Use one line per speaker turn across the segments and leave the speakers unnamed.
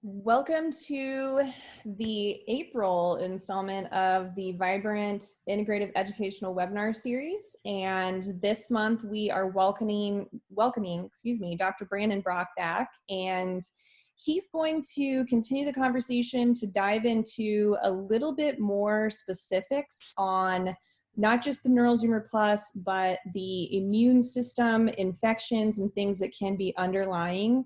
Welcome to the April installment of the Vibrant Integrative Educational Webinar Series. And this month we are welcoming, Dr. Brandon Brock back. And he's going to continue the conversation to dive into a little bit more specifics on not just the neural zoomer plus, but the immune system, infections, and things that can be underlying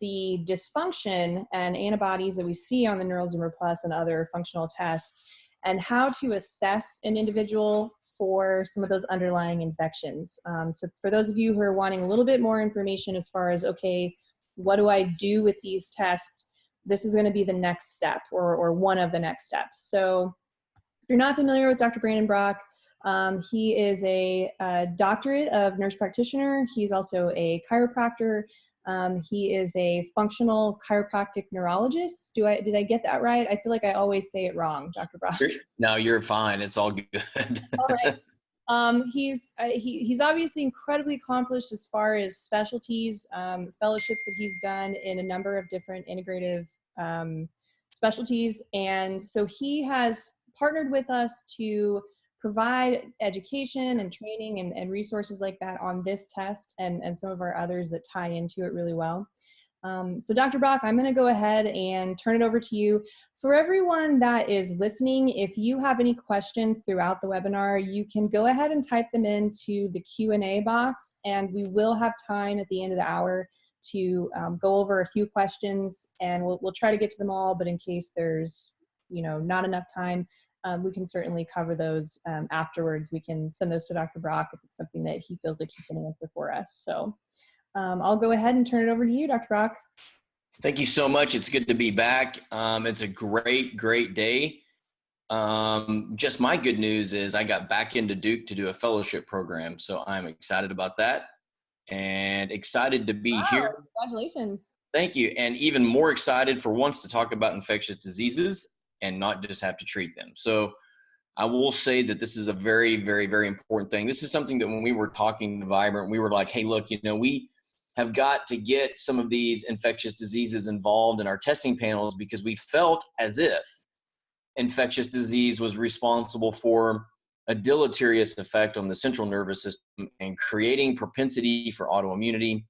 the dysfunction and antibodies that we see on the neural zoomer plus and other functional tests, and how to assess an individual for some of those underlying infections. So for those of you who are wanting a little bit more information as far as, okay, what do I do with these tests? This is going to be the next step, or one of the next steps. So if you're not familiar with Dr. Brandon Brock, he is a doctorate of nurse practitioner. He's also a chiropractor. He is a functional chiropractic neurologist. Did I get that right? I feel like I always say it wrong, Dr. Brock.
No, you're fine. It's all good.
All right. He's obviously incredibly accomplished as far as specialties, fellowships that he's done in a number of different integrative specialties. And so he has partnered with us to provide education and training and resources like that on this test and some of our others that tie into it really well. So Dr. Brock, I'm going to go ahead and turn it over to you. For everyone that is listening, if you have any questions throughout the webinar, you can go ahead and type them into the Q&A box, and we will have time at the end of the hour to go over a few questions, and we'll try to get to them all, but in case there's not enough time, we can certainly cover those afterwards. We can send those to Dr. Brock if it's something that he feels like he can answer for us. So I'll go ahead and turn it over to you, Dr. Brock.
Thank you so much. It's good to be back. It's a great day. Just my good news is I got back into Duke to do a fellowship program. So I'm excited about that and excited to be here.
Congratulations.
Thank you. And even more excited for once to talk about infectious diseases and not just have to treat them. So I will say that this is a very important thing. This is something that when we were talking to Vibrant, we were like, hey, look, we have got to get some of these infectious diseases involved in our testing panels, because we felt as if infectious disease was responsible for a deleterious effect on the central nervous system and creating propensity for autoimmunity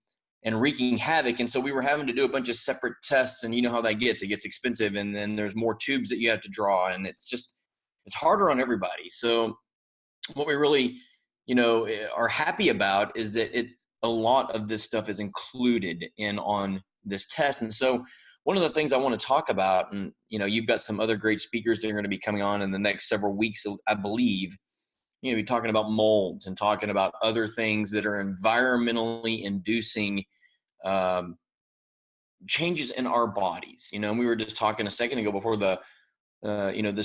and wreaking havoc. And so we were having to do a bunch of separate tests, and you know how that gets. It gets expensive, and then there's more tubes that you have to draw, and it's harder on everybody. So what we really, are happy about is that a lot of this stuff is included in on this test. And so one of the things I want to talk about, and you've got some other great speakers that are going to be coming on in the next several weeks, I believe, be talking about molds and talking about other things that are environmentally inducing changes in our bodies. And we were just talking a second ago before this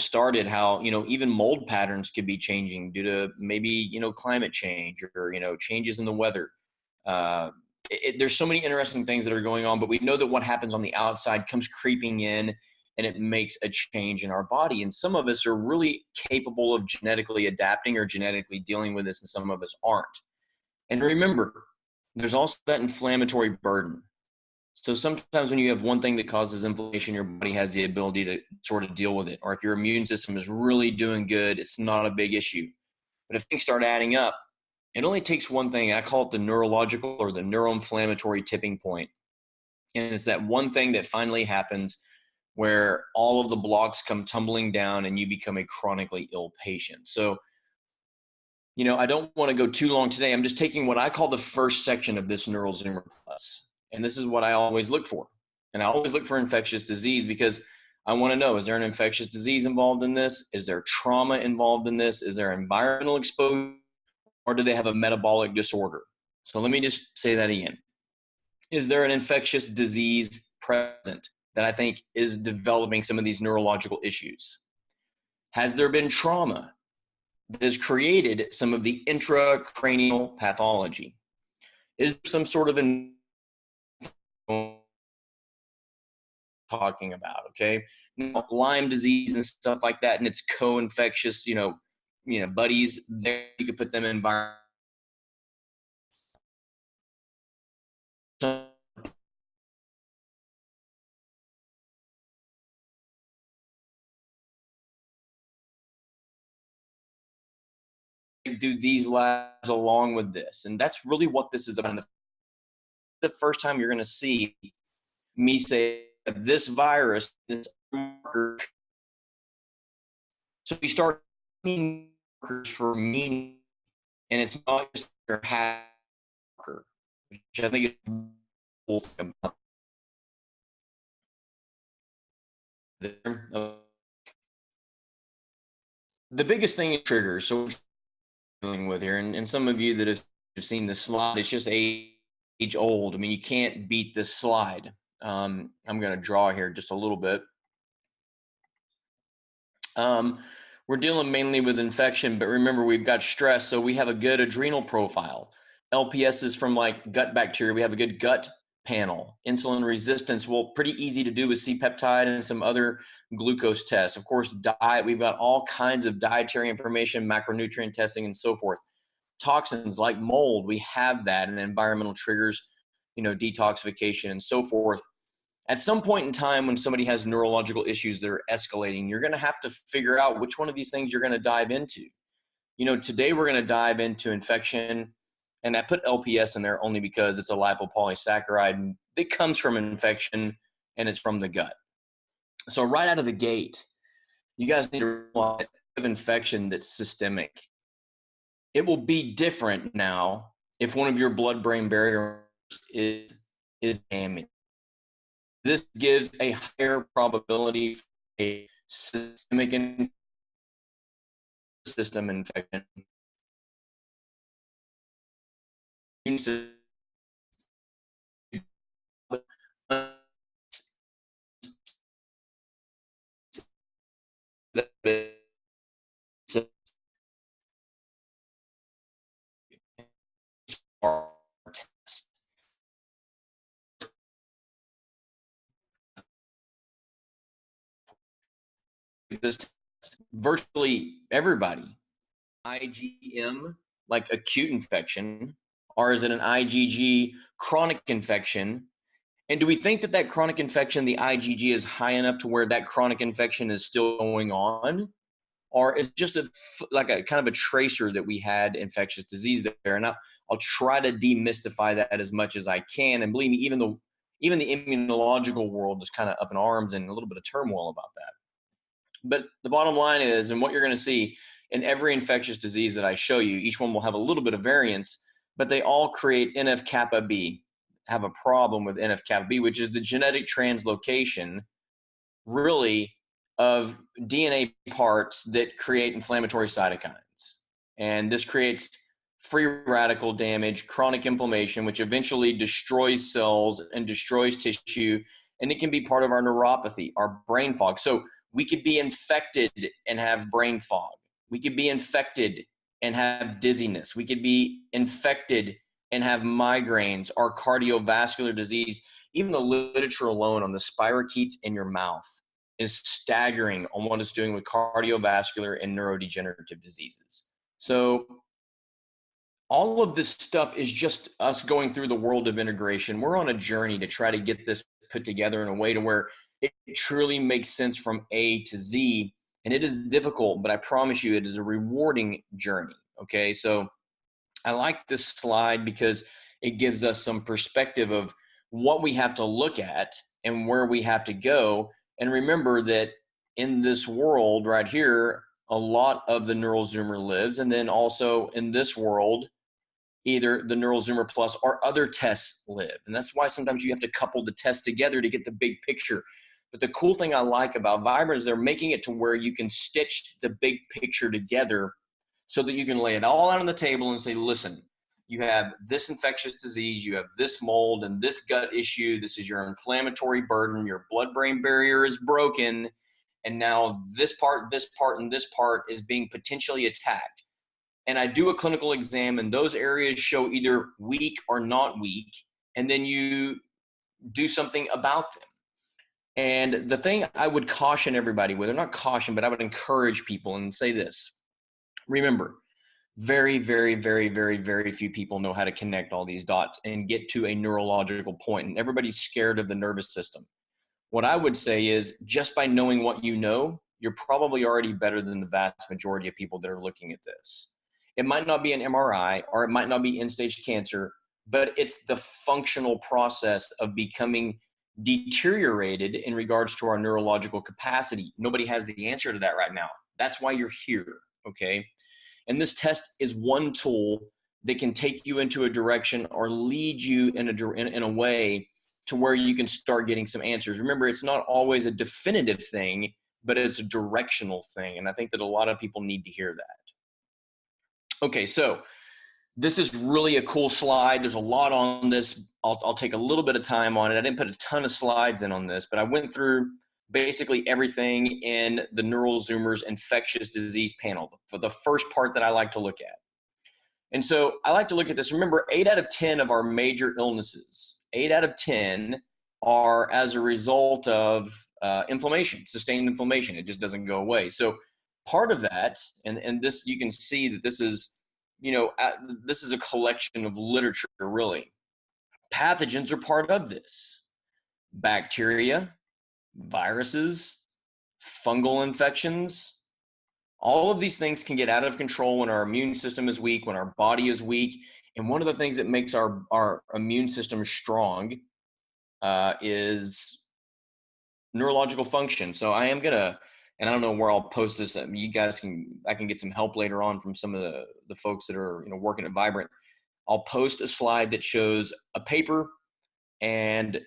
started, how even mold patterns could be changing due to maybe climate change or changes in the weather. There's so many interesting things that are going on, but we know that what happens on the outside comes creeping in, and it makes a change in our body. And some of us are really capable of genetically adapting or genetically dealing with this, and some of us aren't. And remember, there's also that inflammatory burden. So sometimes when you have one thing that causes inflammation, your body has the ability to sort of deal with it. Or if your immune system is really doing good, it's not a big issue. But if things start adding up, it only takes one thing. I call it the neurological or the neuroinflammatory tipping point. And it's that one thing that finally happens where all of the blocks come tumbling down and you become a chronically ill patient. So, I don't want to go too long today. I'm just taking what I call the first section of this neural zoomer plus. And this is what I always look for. And I always look for infectious disease, because I want to know, is there an infectious disease involved in this? Is there trauma involved in this? Is there environmental exposure? Or do they have a metabolic disorder? So let me just say that again. Is there an infectious disease present that I think is developing some of these neurological issues? Has there been trauma that has created some of the intracranial pathology? Is there some sort of talking about, okay? Now, Lyme disease and stuff like that, and it's co-infectious, buddies there, you could put them in environment. do these labs along with this. And that's really what this is about. The first time you're going to see me say this virus, this marker. So we start markers for meaning, and it's not just your marker, which I think is cool thing about the biggest thing is triggers. So what we're dealing with here, and some of you that have seen the slide, it's just age old. I mean, you can't beat this slide. I'm going to draw here just a little bit. We're dealing mainly with infection, but remember, we've got stress, so we have a good adrenal profile. LPS is from like gut bacteria. We have a good gut panel. Insulin resistance, well, pretty easy to do with C-peptide and some other glucose tests. Of course, diet, we've got all kinds of dietary information, macronutrient testing, and so forth. Toxins like mold, we have that, and environmental triggers, detoxification and so forth. At some point in time, when somebody has neurological issues that are escalating, you're going to have to figure out which one of these things you're going to dive into. Today we're going to dive into infection, and I put LPS in there only because it's a lipopolysaccharide and it comes from infection and it's from the gut. So right out of the gate, you guys need to realize of infection that's systemic. It will be different now if one of your blood-brain barriers is damaged. This gives a higher probability for a systemic system infection. This virtually everybody, IgM, like acute infection, or is it an IgG chronic infection? And do we think that chronic infection, the IgG, is high enough to where that chronic infection is still going on? Or is it just like a kind of a tracer that we had infectious disease there? And I'll try to demystify that as much as I can. And believe me, even the immunological world is kind of up in arms and a little bit of turmoil about that. But the bottom line is, and what you're going to see in every infectious disease that I show you, each one will have a little bit of variance, but they all create NF-kappa B, have a problem with NF-kappa B, which is the genetic translocation, really, of DNA parts that create inflammatory cytokines. And this creates free radical damage, chronic inflammation, which eventually destroys cells and destroys tissue. And it can be part of our neuropathy, our brain fog. So we could be infected and have brain fog. We could be infected and have dizziness. We could be infected and have migraines or cardiovascular disease. Even the literature alone on the spirochetes in your mouth is staggering on what it's doing with cardiovascular and neurodegenerative diseases. So all of this stuff is just us going through the world of integration. We're on a journey to try to get this put together in a way to where it truly makes sense from A to Z. And it is difficult, but I promise you it is a rewarding journey. Okay, so I like this slide because it gives us some perspective of what we have to look at and where we have to go. And remember that in this world right here, a lot of the neural zoomer lives. And then also in this world, either the neural zoomer plus or other tests live. And that's why sometimes you have to couple the tests together to get the big picture. But the cool thing I like about Vibrant is they're making it to where you can stitch the big picture together so that you can lay it all out on the table and say, listen, you have this infectious disease, you have this mold and this gut issue, this is your inflammatory burden, your blood-brain barrier is broken, and now this part, and this part is being potentially attacked. And I do a clinical exam and those areas show either weak or not weak, and then you do something about them. And the thing I would caution everybody with, or not caution, but I would encourage people and say this. Remember, very, very, very, very, very few people know how to connect all these dots and get to a neurological point. And everybody's scared of the nervous system. What I would say is just by knowing what you know, you're probably already better than the vast majority of people that are looking at this. It might not be an MRI, or it might not be end-stage cancer, but it's the functional process of becoming deteriorated in regards to our neurological capacity. Nobody has the answer to that right now. That's why you're here, okay? And this test is one tool that can take you into a direction or lead you in a way to where you can start getting some answers. Remember, it's not always a definitive thing, but it's a directional thing. And I think that a lot of people need to hear that. Okay, so this is really a cool slide. There's a lot on this. I'll take a little bit of time on it. I didn't put a ton of slides in on this, but I went through basically everything in the Neural Zoomers infectious disease panel for the first part that I like to look at. And so I like to look at this. Remember, 8 out of 10 of our major illnesses, 8 out of 10 are as a result of inflammation, sustained inflammation. It just doesn't go away. So part of that, and this, you can see that this is, this is a collection of literature, really. Pathogens are part of this. Bacteria, viruses, fungal infections, all of these things can get out of control when our immune system is weak, when our body is weak. And one of the things that makes our immune system strong is neurological function. So I am gonna, and I don't know where I'll post this. You guys I can get some help later on from some of the folks that are working at Vibrant. I'll post a slide that shows a paper, and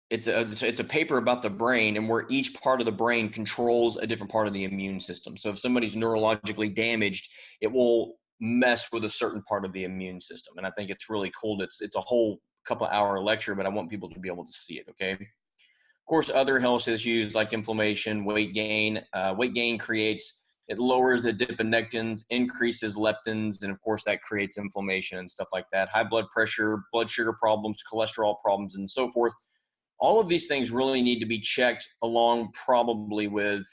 it's a paper about the brain and where each part of the brain controls a different part of the immune system. So if somebody's neurologically damaged, it will mess with a certain part of the immune system. And I think it's really cool. It's a whole couple hour lecture, but I want people to be able to see it. Okay. Of course, other health issues like inflammation, weight gain. Weight gain it lowers the adiponectins, increases leptins, and of course that creates inflammation and stuff like that. High blood pressure, blood sugar problems, cholesterol problems, and so forth. All of these things really need to be checked along probably with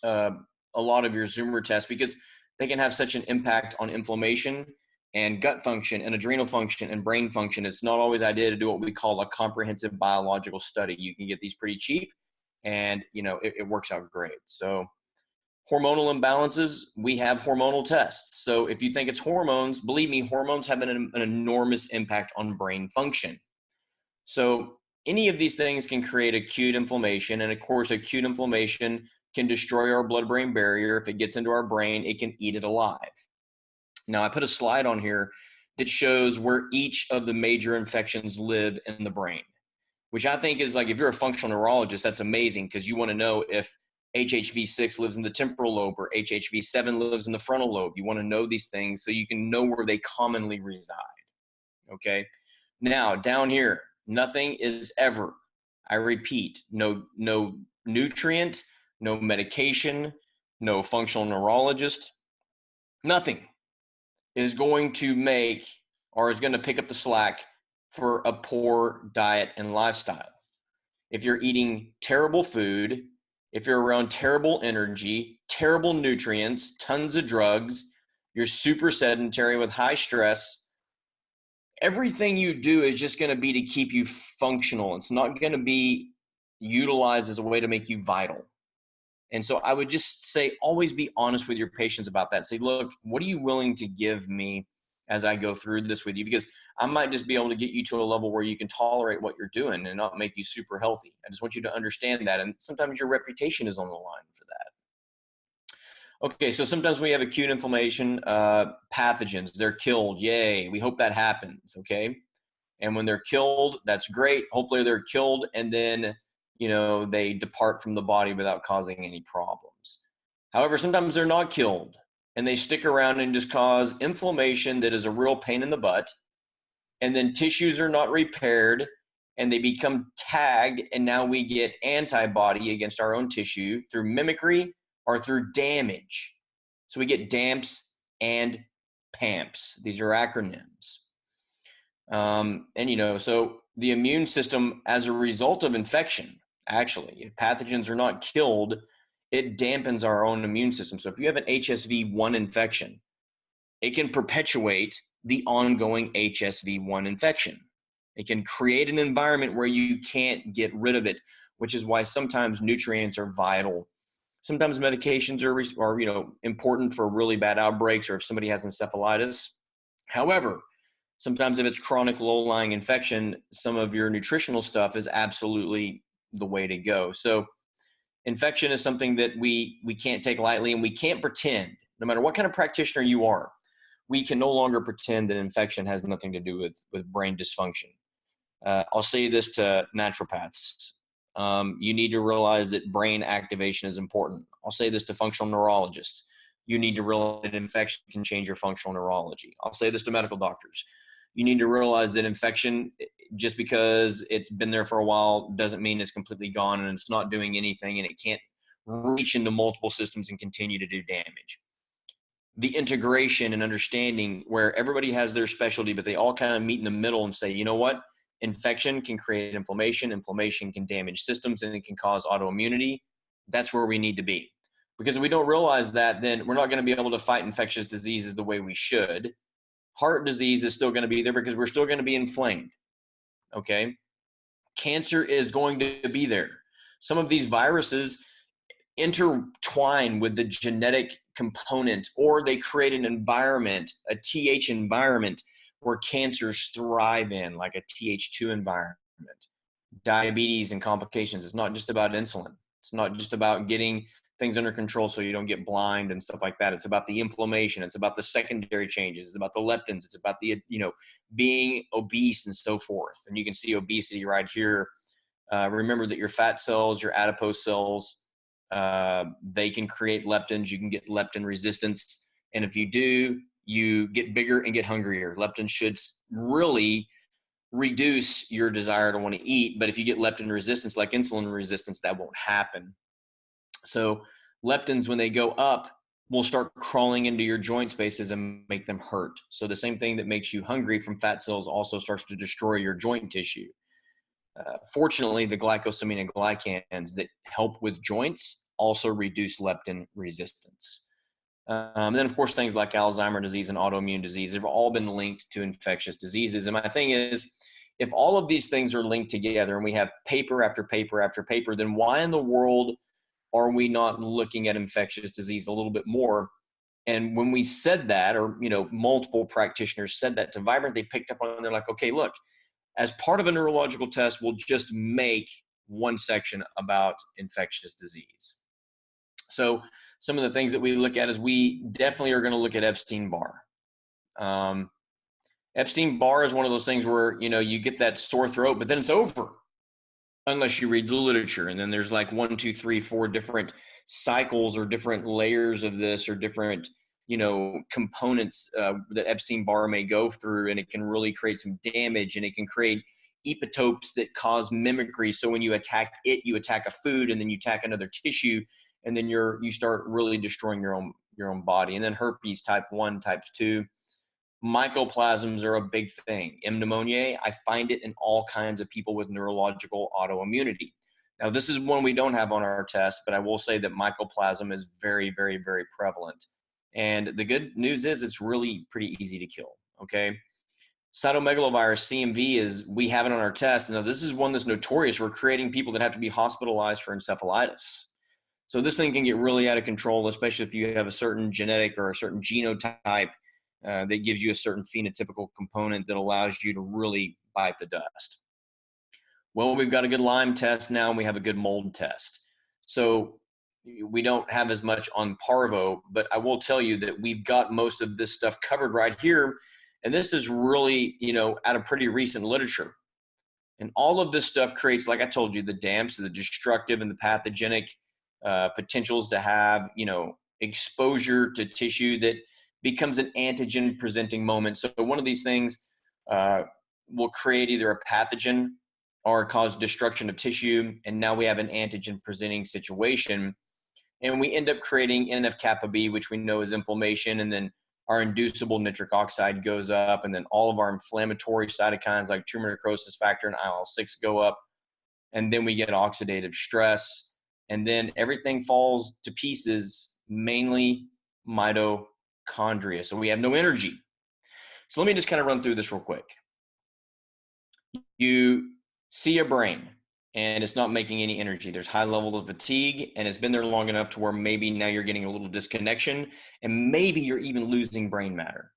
a lot of your Zoomer tests, because they can have such an impact on inflammation and gut function and adrenal function and brain function. It's not always ideal to do what we call a comprehensive biological study. You can get these pretty cheap, and it works out great. So hormonal imbalances, we have hormonal tests. So if you think it's hormones, believe me, hormones have an enormous impact on brain function. So any of these things can create acute inflammation. And of course, acute inflammation can destroy our blood-brain barrier. If it gets into our brain, it can eat it alive. Now, I put a slide on here that shows where each of the major infections live in the brain, which I think is like, if you're a functional neurologist, that's amazing, because you want to know if HHV6 lives in the temporal lobe or HHV7 lives in the frontal lobe. You want to know these things so you can know where they commonly reside. Okay. Now, down here, nothing is ever, I repeat, no nutrient, no medication, no functional neurologist, nothing is going to make or is going to pick up the slack for a poor diet and lifestyle. If you're eating terrible food, if you're around terrible energy, terrible nutrients, tons of drugs, you're super sedentary with high stress, everything you do is just going to be to keep you functional. It's not going to be utilized as a way to make you vital. And so I would just say, always be honest with your patients about that. Say, look, what are you willing to give me as I go through this with you? Because I might just be able to get you to a level where you can tolerate what you're doing and not make you super healthy. I just want you to understand that. And sometimes your reputation is on the line for that. Okay, so sometimes we have acute inflammation, pathogens, they're killed. Yay, we hope that happens, okay? And when they're killed, that's great. Hopefully they're killed and then, they depart from the body without causing any problems. However, sometimes they're not killed and they stick around and just cause inflammation that is a real pain in the butt. And then tissues are not repaired and they become tagged, and now we get antibody against our own tissue through mimicry or through damage. So we get DAMPs and PAMPs. These are acronyms. So the immune system, as a result of infection, actually, if pathogens are not killed, it dampens our own immune system. So if you have an HSV1 infection, it can perpetuate the ongoing HSV1 infection. It can create an environment where you can't get rid of it, which is why sometimes nutrients are vital. Sometimes medications are important for really bad outbreaks or if somebody has encephalitis. However, sometimes if it's chronic low-lying infection, some of your nutritional stuff is absolutely the way to go. So infection is something that we can't take lightly, and we can't pretend, no matter what kind of practitioner you are, we can no longer pretend that infection has nothing to do with brain dysfunction. I'll say this to naturopaths. You need to realize that brain activation is important. I'll say this to functional neurologists. You need to realize that infection can change your functional neurology. I'll say this to medical doctors. You need to realize that infection, just because it's been there for a while, doesn't mean it's completely gone and it's not doing anything and it can't reach into multiple systems and continue to do damage. The integration and understanding where everybody has their specialty, but they all kind of meet in the middle and say, you know what? Infection can create inflammation. Inflammation can damage systems and it can cause autoimmunity. That's where we need to be. Because if we don't realize that, then we're not going to be able to fight infectious diseases the way we should. Heart disease is still going to be there because we're still going to be inflamed. Okay. Cancer is going to be there. Some of these viruses intertwine with the genetic component, or they create an environment, a TH environment, where cancers thrive in, like a TH2 environment. Diabetes and complications. It's not just about insulin. It's not just about getting things under control so you don't get blind and stuff like that. It's about the inflammation. It's about the secondary changes. It's about the leptins. It's about the, being obese and so forth. And you can see obesity right here. Remember that your fat cells, your adipose cells, they can create leptins. You can get leptin resistance. And if you do, you get bigger and get hungrier. Leptin should really reduce your desire to want to eat. But if you get leptin resistance, like insulin resistance, that won't happen. So leptins, when they go up, will start crawling into your joint spaces and make them hurt. So the same thing that makes you hungry from fat cells also starts to destroy your joint tissue. Fortunately, the glycosaminoglycans that help with joints also reduce leptin resistance. And then, of course, things like Alzheimer's disease and autoimmune disease have all been linked to infectious diseases. And my thing is, if all of these things are linked together and we have paper after paper after paper, then why in the world are we not looking at infectious disease a little bit more? And when we said that, or, multiple practitioners said that to Vibrant, they picked up on it. They're like, okay, look, as part of a neurological test, we'll just make one section about infectious disease. So some of the things that we look at is we definitely are going to look at Epstein-Barr. Epstein-Barr is one of those things where, you get that sore throat, but then it's over unless you read the literature. And then there's like 1, 2, 3, 4 different cycles or different layers of this, or different, components that Epstein-Barr may go through, and it can really create some damage, and it can create epitopes that cause mimicry. So when you attack it, you attack a food, and then you attack another tissue, and then you start really destroying your own body. And then herpes type 1, type 2. Mycoplasms are a big thing. M. pneumoniae, I find it in all kinds of people with neurological autoimmunity. Now, this is one we don't have on our test, but I will say that mycoplasm is very, very, very prevalent. And the good news is it's really pretty easy to kill, okay? Cytomegalovirus, CMV, we have it on our test. Now, this is one that's notorious for creating people that have to be hospitalized for encephalitis. So this thing can get really out of control, especially if you have a certain genetic or a certain genotype that gives you a certain phenotypical component that allows you to really bite the dust. Well, we've got a good Lyme test now, and we have a good mold test. So we don't have as much on parvo, but I will tell you that we've got most of this stuff covered right here. And this is really, out of pretty recent literature. And all of this stuff creates, like I told you, the DAMPs, the destructive and the pathogenic potentials to have, exposure to tissue that becomes an antigen presenting moment. So one of these things will create either a pathogen or cause destruction of tissue. And now we have an antigen presenting situation. And we end up creating NF-kappa B, which we know is inflammation. And then our inducible nitric oxide goes up. And then all of our inflammatory cytokines like tumor necrosis factor and IL-6 go up. And then we get oxidative stress. And then everything falls to pieces, mainly mitochondria. So we have no energy. So let me just kind of run through this real quick. You see a brain, and it's not making any energy. There's high level of fatigue, and it's been there long enough to where maybe now you're getting a little disconnection, and maybe you're even losing brain matter,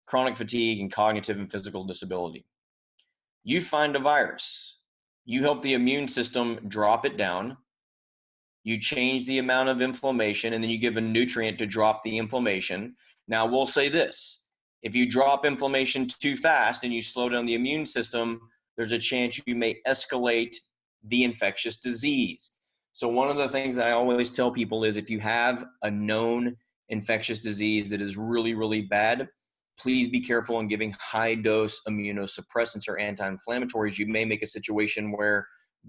chronic fatigue, and cognitive and physical disability. You find a virus, you help the immune system drop it down, you change the amount of inflammation, and then you give a nutrient to drop the inflammation. Now, we'll say this: if you drop inflammation too fast and you slow down the immune system, there's a chance you may escalate the infectious disease. So one of the things that I always tell people is, if you have a known infectious disease that is really, really bad, please be careful in giving high dose immunosuppressants or anti-inflammatories. You may make a situation where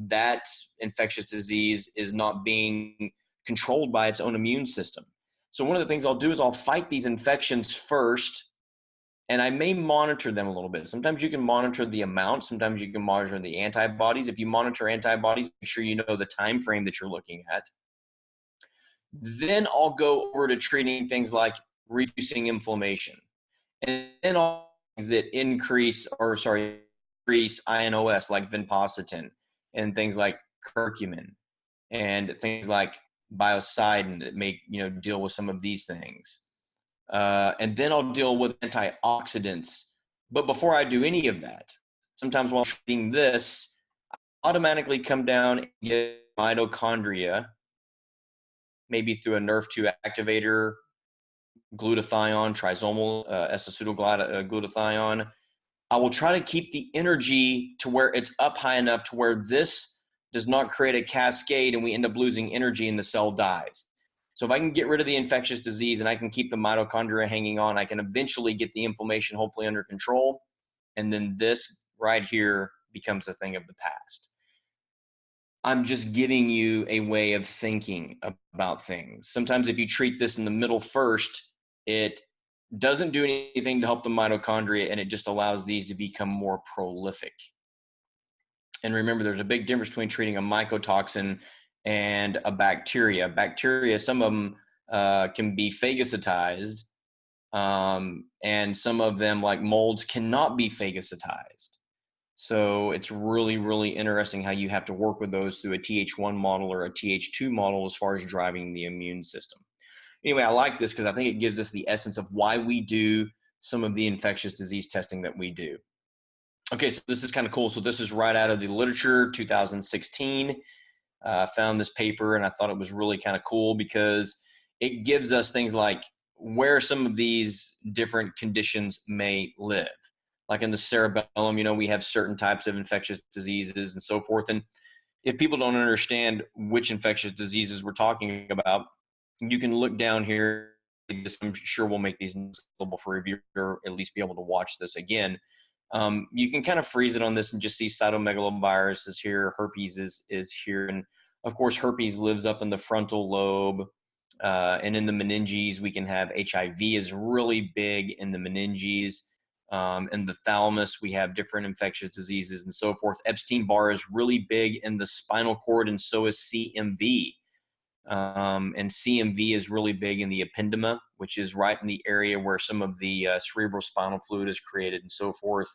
that infectious disease is not being controlled by its own immune system. So one of the things I'll do is I'll fight these infections first, and I may monitor them a little bit. Sometimes you can monitor the amount, sometimes you can monitor the antibodies. If you monitor antibodies, make sure you know the time frame that you're looking at. Then I'll go over to treating things like reducing inflammation. And then all things that increase INOS, like vinpocetine, and things like curcumin, and things like biocidin that make, deal with some of these things. And then I'll deal with antioxidants. But before I do any of that, sometimes while treating this, I automatically come down and get mitochondria, maybe through a NRF2 activator, glutathione, trisomal glutathione. I will try to keep the energy to where it's up high enough to where this does not create a cascade and we end up losing energy and the cell dies. So if I can get rid of the infectious disease and I can keep the mitochondria hanging on, I can eventually get the inflammation hopefully under control. And then this right here becomes a thing of the past. I'm just giving you a way of thinking about things. Sometimes if you treat this in the middle first, it doesn't do anything to help the mitochondria, and it just allows these to become more prolific. And remember, there's a big difference between treating a mycotoxin and a bacteria. Bacteria, some of them can be phagocytized, and some of them, like molds, cannot be phagocytized. So it's really, really interesting how you have to work with those through a Th1 model or a Th2 model as far as driving the immune system. Anyway, I like this because I think it gives us the essence of why we do some of the infectious disease testing that we do. Okay, so this is kind of cool. So this is right out of the literature, 2016. Found this paper and I thought it was really kind of cool because it gives us things like where some of these different conditions may live. Like in the cerebellum, we have certain types of infectious diseases and so forth. And if people don't understand which infectious diseases we're talking about, you can look down here. I'm sure we'll make these available for review or at least be able to watch this again. You can kind of freeze it on this and just see cytomegalovirus is here, herpes is here. And of course, herpes lives up in the frontal lobe. And in the meninges, we can have HIV is really big in the meninges. In the thalamus, we have different infectious diseases and so forth. Epstein-Barr is really big in the spinal cord, and so is CMV. And CMV is really big in the ependema, which is right in the area where some of the cerebrospinal fluid is created and so forth.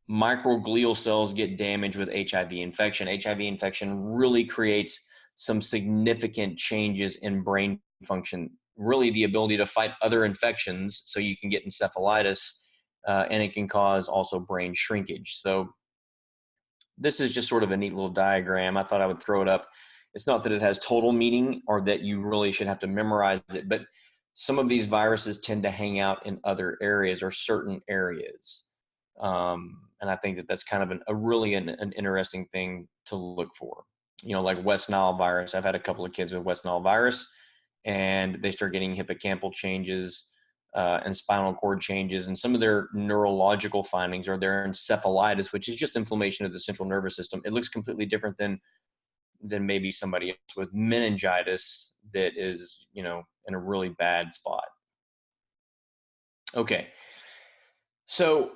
Microglial cells get damaged with HIV infection. HIV infection really creates some significant changes in brain function, really the ability to fight other infections, so you can get encephalitis, and it can cause also brain shrinkage. So this is just sort of a neat little diagram. I thought I would throw it up. It's not that it has total meaning or that you really should have to memorize it, but some of these viruses tend to hang out in other areas or certain areas. And I think that that's kind of a really interesting thing to look for. Like West Nile virus. I've had a couple of kids with West Nile virus, and they start getting hippocampal changes and spinal cord changes, and some of their neurological findings are their encephalitis, which is just inflammation of the central nervous system. It looks completely different than maybe somebody else with meningitis that is, in a really bad spot. Okay. So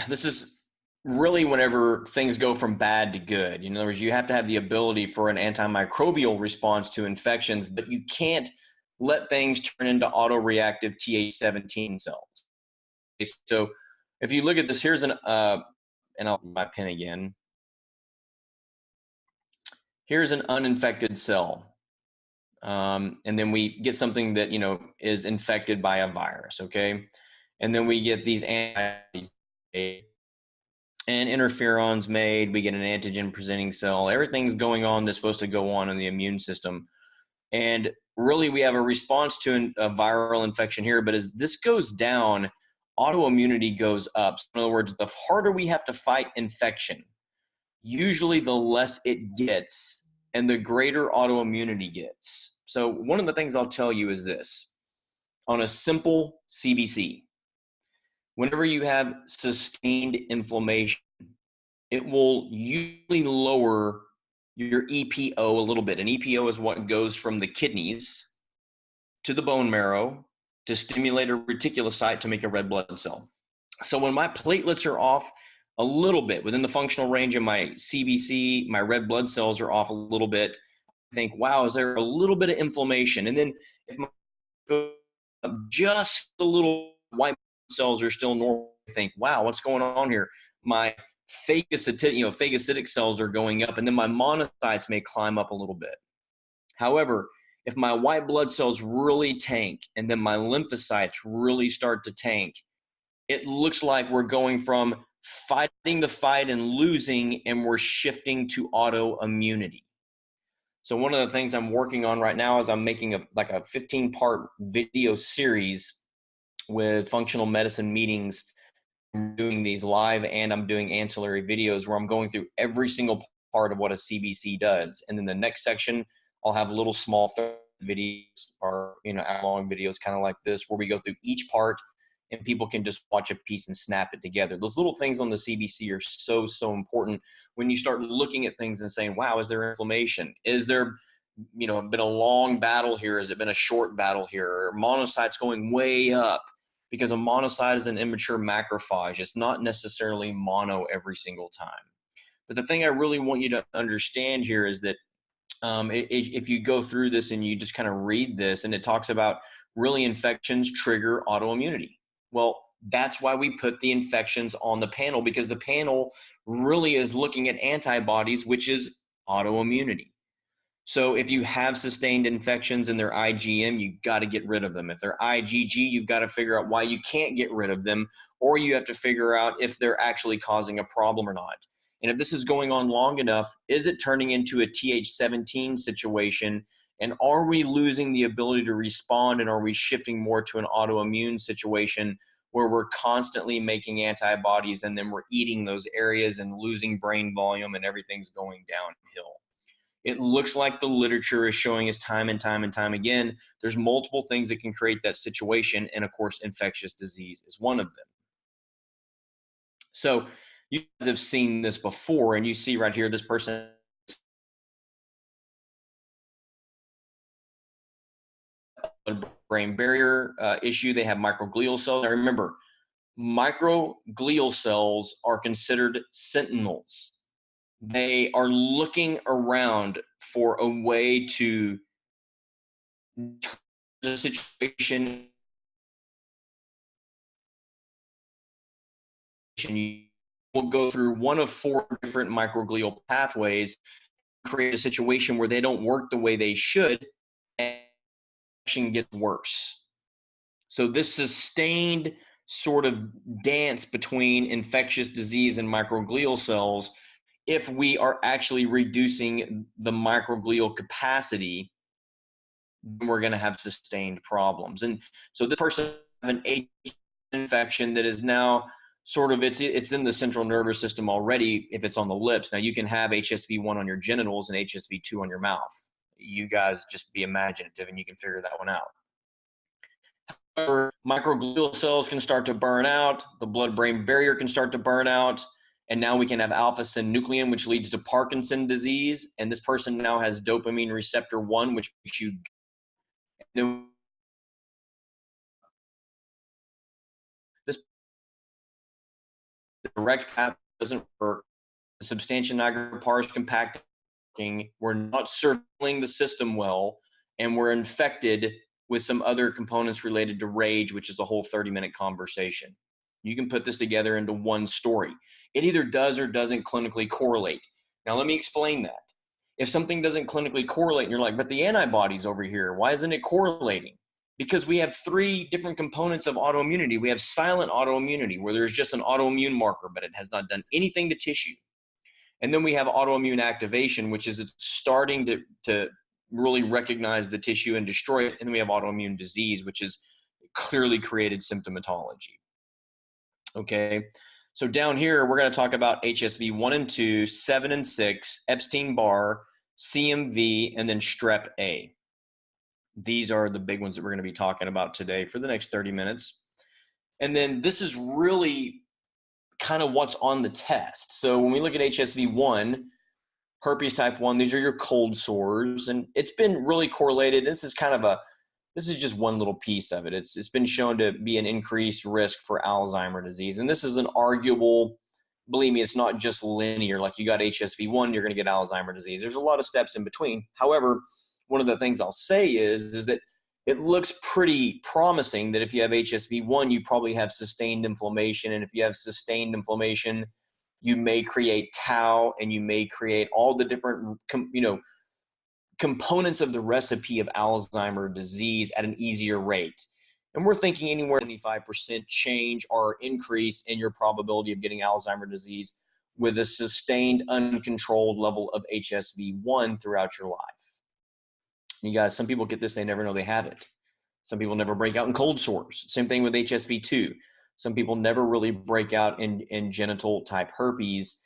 this is really whenever things go from bad to good. In other words, you have to have the ability for an antimicrobial response to infections, but you can't let things turn into autoreactive Th17 cells. So if you look at this, here's and I'll my pen again. here's an uninfected cell. And then we get something that, is infected by a virus, okay? And then we get these antibodies and interferons made. We get an antigen presenting cell. Everything's going on that's supposed to go on in the immune system. And really, we have a response to a viral infection here. But as this goes down, autoimmunity goes up. So in other words, the harder we have to fight infection, usually the less it gets and the greater autoimmunity gets. So one of the things I'll tell you is this. On a simple CBC, whenever you have sustained inflammation, it will usually lower your EPO a little bit. And EPO is what goes from the kidneys to the bone marrow to stimulate a reticulocyte to make a red blood cell. So when my platelets are off a little bit within the functional range of my CBC, my red blood cells are off a little bit, I think, wow, is there a little bit of inflammation? And then if my just a little white cells are still normal, I think, wow, what's going on here? My phagocytic cells are going up, and then my monocytes may climb up a little bit. However, if my white blood cells really tank and then my lymphocytes really start to tank, it looks like we're going from fighting the fight and losing, and we're shifting to autoimmunity. So one of the things I'm working on right now is I'm making a 15-part video series with functional medicine meetings. I'm doing these live and I'm doing ancillary videos where I'm going through every single part of what a CBC does. And then the next section, I'll have little small videos or, hour-long videos kind of like this where we go through each part and people can just watch a piece and snap it together. Those little things on the CBC are so, so important when you start looking at things and saying, wow, is there inflammation? Is there, been a long battle here? Has it been a short battle here? Are monocytes going way up? Because a monocyte is an immature macrophage. It's not necessarily mono every single time. But the thing I really want you to understand here is that if you go through this and you just kind of read this, and it talks about really infections trigger autoimmunity. Well, that's why we put the infections on the panel, because the panel really is looking at antibodies, which is autoimmunity. So if you have sustained infections and they're IgM, you got to get rid of them. If they're IgG, you've got to figure out why you can't get rid of them, or you have to figure out if they're actually causing a problem or not. And if this is going on long enough, is it turning into a Th17 situation? And are we losing the ability to respond, and are we shifting more to an autoimmune situation where we're constantly making antibodies and then we're eating those areas and losing brain volume and everything's going downhill? It looks like the literature is showing us time and time and time again, there's multiple things that can create that situation. And of course, infectious disease is one of them. So you guys have seen this before, and you see right here, this person brain barrier issue. They have microglial cells. Now remember, microglial cells are considered sentinels. They are looking around for a way to turn the situation. You will go through one of 4 different microglial pathways, create a situation where they don't work the way they should, and infection gets worse. So this sustained sort of dance between infectious disease and microglial cells, if we are actually reducing the microglial capacity, we're going to have sustained problems. And so this person has an HSV infection that is now sort of, it's in the central nervous system already if it's on the lips. Now you can have HSV1 on your genitals and HSV2 on your mouth. You guys just be imaginative and you can figure that one out. However, microglial cells can start to burn out, the blood-brain barrier can start to burn out, and now we can have alpha-synuclein, which leads to Parkinson's disease, and this person now has dopamine receptor 1, which makes you this direct path doesn't work. The substantia nigra pars compacting, we're not circling the system well, and we're infected with some other components related to rage, which is a whole 30-minute conversation. You can put this together into one story. It either does or doesn't clinically correlate. Now, let me explain that. if something doesn't clinically correlate and you're like, but the antibodies over here, why isn't it correlating? Because we have three different components of autoimmunity. We have silent autoimmunity, where there's just an autoimmune marker, but it has not done anything to tissue. And then we have autoimmune activation, which is starting to really recognize the tissue and destroy it. And then we have autoimmune disease, which is clearly created symptomatology. Okay, so down here, we're going to talk about HSV 1 and 2, 7 and 6, Epstein-Barr, CMV, and then Strep A. These are the big ones that we're going to be talking about today for the next 30 minutes. And then this is really kind of what's on the test. So when we look at HSV 1, herpes type 1, these are your cold sores. And it's been really correlated. This is just one little piece of it. It's been shown to be an increased risk for Alzheimer's disease. And this is an arguable, believe me, it's not just linear. Like you got HSV 1, you're going to get Alzheimer's disease. There's a lot of steps in between. However, one of the things I'll say is that it looks pretty promising that if you have HSV 1, you probably have sustained inflammation. And if you have sustained inflammation, you may create tau, and you may create all the different, components of the recipe of Alzheimer's disease at an easier rate. And we're thinking anywhere 75% change or increase in your probability of getting Alzheimer's disease with a sustained uncontrolled level of HSV1 throughout your life. You guys, some people get this, they never know they have it. Some people never break out in cold sores. Same thing with HSV2. Some people never really break out in genital type herpes.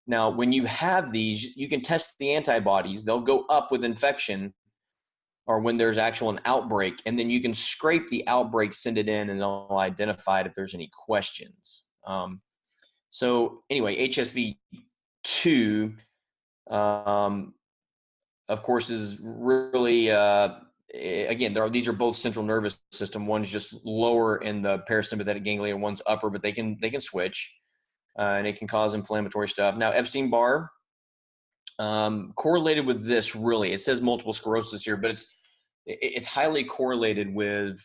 Now, when you have these, you can test the antibodies. They'll go up with infection or when there's actual an outbreak, and then you can scrape the outbreak, send it in, and they'll identify it if there's any questions. So anyway, HSV2, of course, is really, again, these are both central nervous system. One's just lower in the parasympathetic ganglia, one's upper, but they can switch. And it can cause inflammatory stuff. Now, Epstein-Barr, correlated with this really, it says multiple sclerosis here, but it's highly correlated with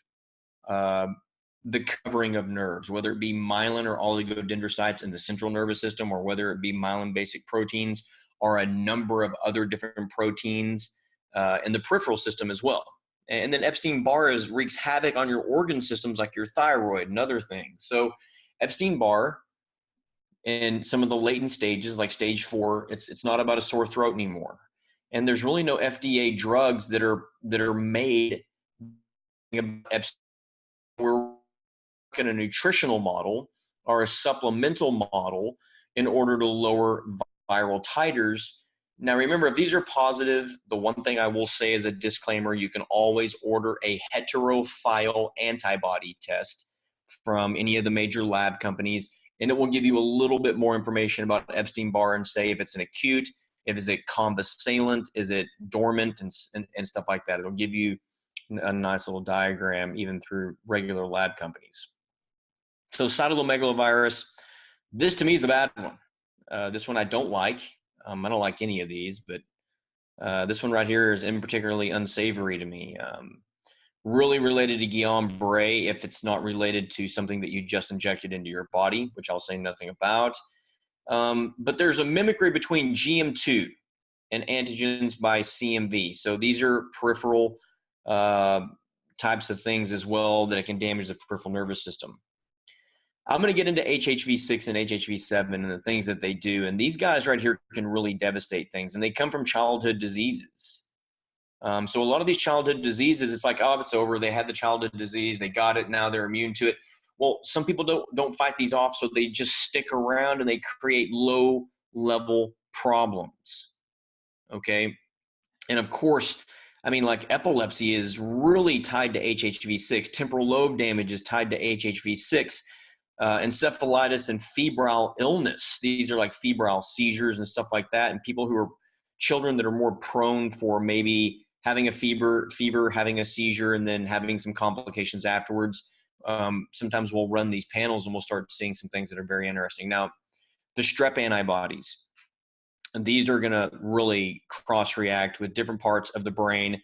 the covering of nerves, whether it be myelin or oligodendrocytes in the central nervous system, or whether it be myelin basic proteins or a number of other different proteins in the peripheral system as well. And then Epstein-Barr wreaks havoc on your organ systems like your thyroid and other things. So Epstein-Barr, in some of the latent stages, like stage 4, it's not about a sore throat anymore. And there's really no FDA drugs that are made. We're in a nutritional model or a supplemental model in order to lower viral titers. Now, remember, if these are positive, the one thing I will say as a disclaimer, you can always order a heterophile antibody test from any of the major lab companies, and it will give you a little bit more information about Epstein-Barr and say if it's an acute, if it's a convalescent, is it dormant, and stuff like that. It'll give you a nice little diagram even through regular lab companies. So cytomegalovirus, this to me is the bad one. This one I don't like. I don't like any of these, but this one right here is particularly unsavory to me. Really related to Guillain-Barré if it's not related to something that you just injected into your body, which I'll say nothing about. But there's a mimicry between GM2 and antigens by CMV. So these are peripheral types of things as well that it can damage the peripheral nervous system. I'm going to get into HHV6 and HHV7 and the things that they do. And these guys right here can really devastate things. And they come from childhood diseases. So a lot of these childhood diseases, it's like, oh, it's over. They had the childhood disease. They got it. Now they're immune to it. Well, some people don't fight these off, so they just stick around and they create low-level problems, okay? And, of course, I mean, like epilepsy is really tied to HHV6. Temporal lobe damage is tied to HHV6. Encephalitis and febrile illness. These are like febrile seizures and stuff like that. And people who are children that are more prone for maybe having a fever, having a seizure, and then having some complications afterwards. Sometimes we'll run these panels and we'll start seeing some things that are very interesting. Now, the strep antibodies, and these are going to really cross-react with different parts of the brain.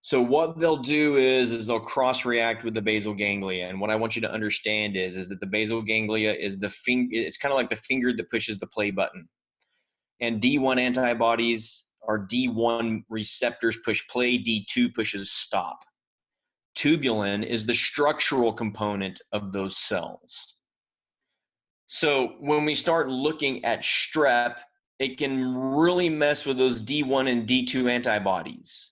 So what they'll do is they'll cross-react with the basal ganglia. And what I want you to understand is that the basal ganglia is it's kind of like the finger that pushes the play button. And D1 antibodies our D1 receptors push play, D2 pushes stop. Tubulin is the structural component of those cells. So when we start looking at strep, it can really mess with those D1 and D2 antibodies.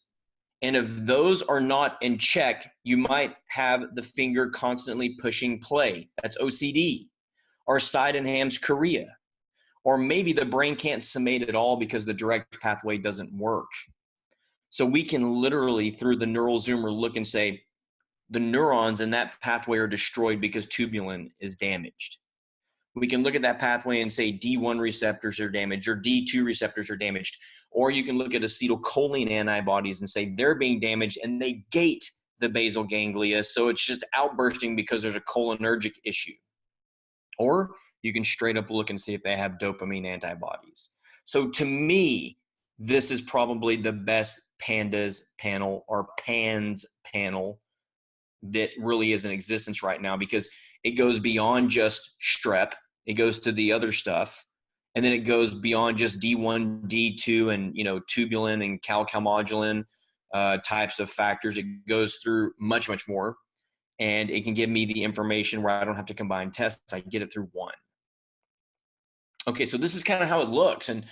And if those are not in check, you might have the finger constantly pushing play. That's OCD. Or Sydenham's chorea. Or maybe the brain can't summate at all because the direct pathway doesn't work. So we can literally, through the neural zoomer, look and say, the neurons in that pathway are destroyed because tubulin is damaged. We can look at that pathway and say D1 receptors are damaged or D2 receptors are damaged. Or you can look at acetylcholine antibodies and say they're being damaged and they gate the basal ganglia. So it's just outbursting because there's a cholinergic issue. Or you can straight up look and see if they have dopamine antibodies. So to me, this is probably the best PANDAS panel or PANS panel that really is in existence right now, because it goes beyond just strep. It goes to the other stuff. And then it goes beyond just D1, D2, and, tubulin and calcalmodulin types of factors. It goes through much, much more. And it can give me the information where I don't have to combine tests. I get it through one. Okay, so this is kind of how it looks. And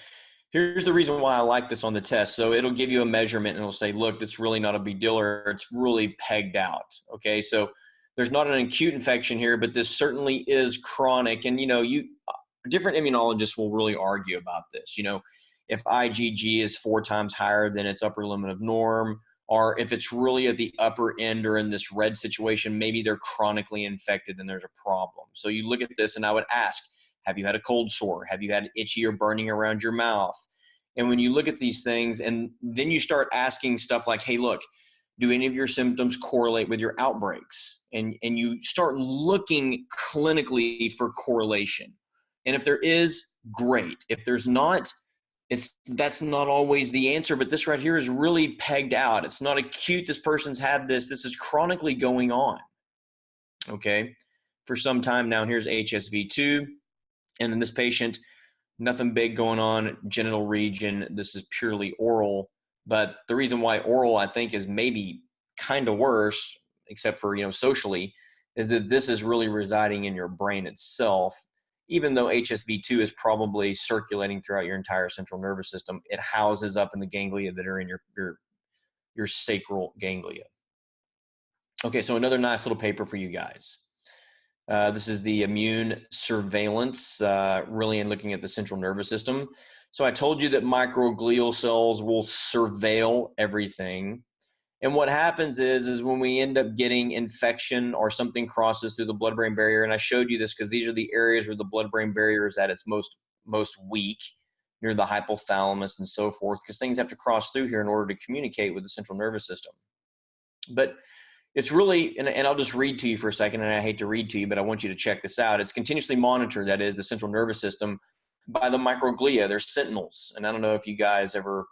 here's the reason why I like this on the test. So it'll give you a measurement and it'll say, look, that's really not a big deal, or it's really pegged out. Okay, so there's not an acute infection here, but this certainly is chronic. And, different immunologists will really argue about this. If IgG is 4 times higher than its upper limit of norm, or if it's really at the upper end or in this red situation, maybe they're chronically infected and there's a problem. So you look at this and I would ask, have you had a cold sore? Have you had itchy or burning around your mouth? And when you look at these things and then you start asking stuff like, hey, look, do any of your symptoms correlate with your outbreaks? And you start looking clinically for correlation. And if there is, great. If there's not, that's not always the answer, but this right here is really pegged out. It's not acute, this person's had this. This is chronically going on, okay, for some time now. Here's HSV2. And in this patient, nothing big going on, genital region. This is purely oral. But the reason why oral, I think, is maybe kind of worse, except for, socially, is that this is really residing in your brain itself. Even though HSV2 is probably circulating throughout your entire central nervous system, it houses up in the ganglia that are in your sacral ganglia. Okay, so another nice little paper for you guys. This is the immune surveillance, really in looking at the central nervous system. So I told you that microglial cells will surveil everything. And what happens is when we end up getting infection or something crosses through the blood-brain barrier, and I showed you this because these are the areas where the blood-brain barrier is at its most weak, near the hypothalamus and so forth, because things have to cross through here in order to communicate with the central nervous system. But it's really, and I'll just read to you for a second, and I hate to read to you, but I want you to check this out. It's continuously monitored, that is, the central nervous system, by the microglia. They're sentinels. And I don't know if you guys ever,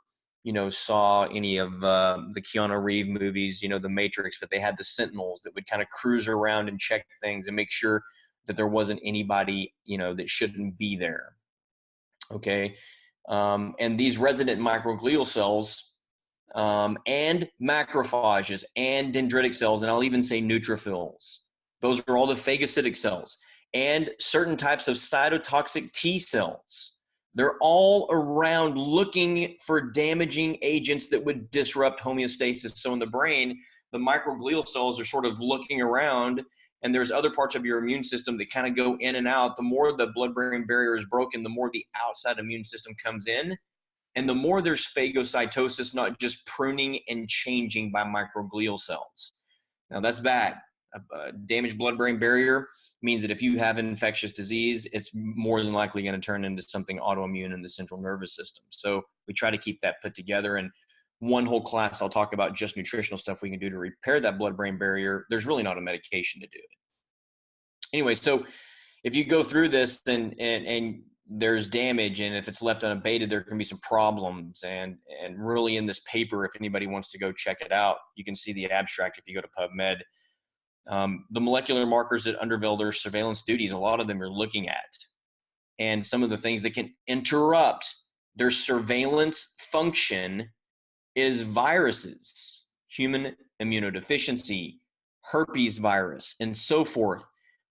saw any of the Keanu Reeves movies, the Matrix, but they had the sentinels that would kind of cruise around and check things and make sure that there wasn't anybody, that shouldn't be there. Okay. And these resident microglial cells, and macrophages and dendritic cells, and I'll even say neutrophils. Those are all the phagocytic cells, and certain types of cytotoxic T cells. They're all around looking for damaging agents that would disrupt homeostasis. So in the brain, the microglial cells are sort of looking around, and there's other parts of your immune system that kind of go in and out. The more the blood-brain barrier is broken, the more the outside immune system comes in. And the more there's phagocytosis, not just pruning and changing by microglial cells. Now that's bad. A damaged blood-brain barrier means that if you have an infectious disease, it's more than likely going to turn into something autoimmune in the central nervous system. So we try to keep that put together. And one whole class, I'll talk about just nutritional stuff we can do to repair that blood-brain barrier. There's really not a medication to do it. Anyway, so if you go through this and there's damage, and if it's left unabated, there can be some problems. And really in this paper, if anybody wants to go check it out, you can see the abstract if you go to PubMed. The molecular markers that undergo their surveillance duties, a lot of them you're looking at. And some of the things that can interrupt their surveillance function is viruses, human immunodeficiency, herpes virus, and so forth,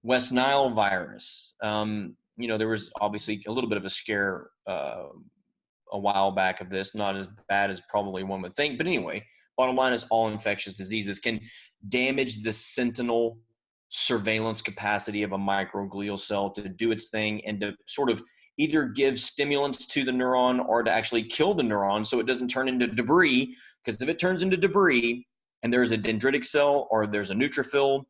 West Nile virus. There was obviously a little bit of a scare a while back of this, not as bad as probably one would think. But anyway, bottom line is all infectious diseases can damage the sentinel surveillance capacity of a microglial cell to do its thing and to sort of either give stimulants to the neuron or to actually kill the neuron so it doesn't turn into debris. Because if it turns into debris and there's a dendritic cell or there's a neutrophil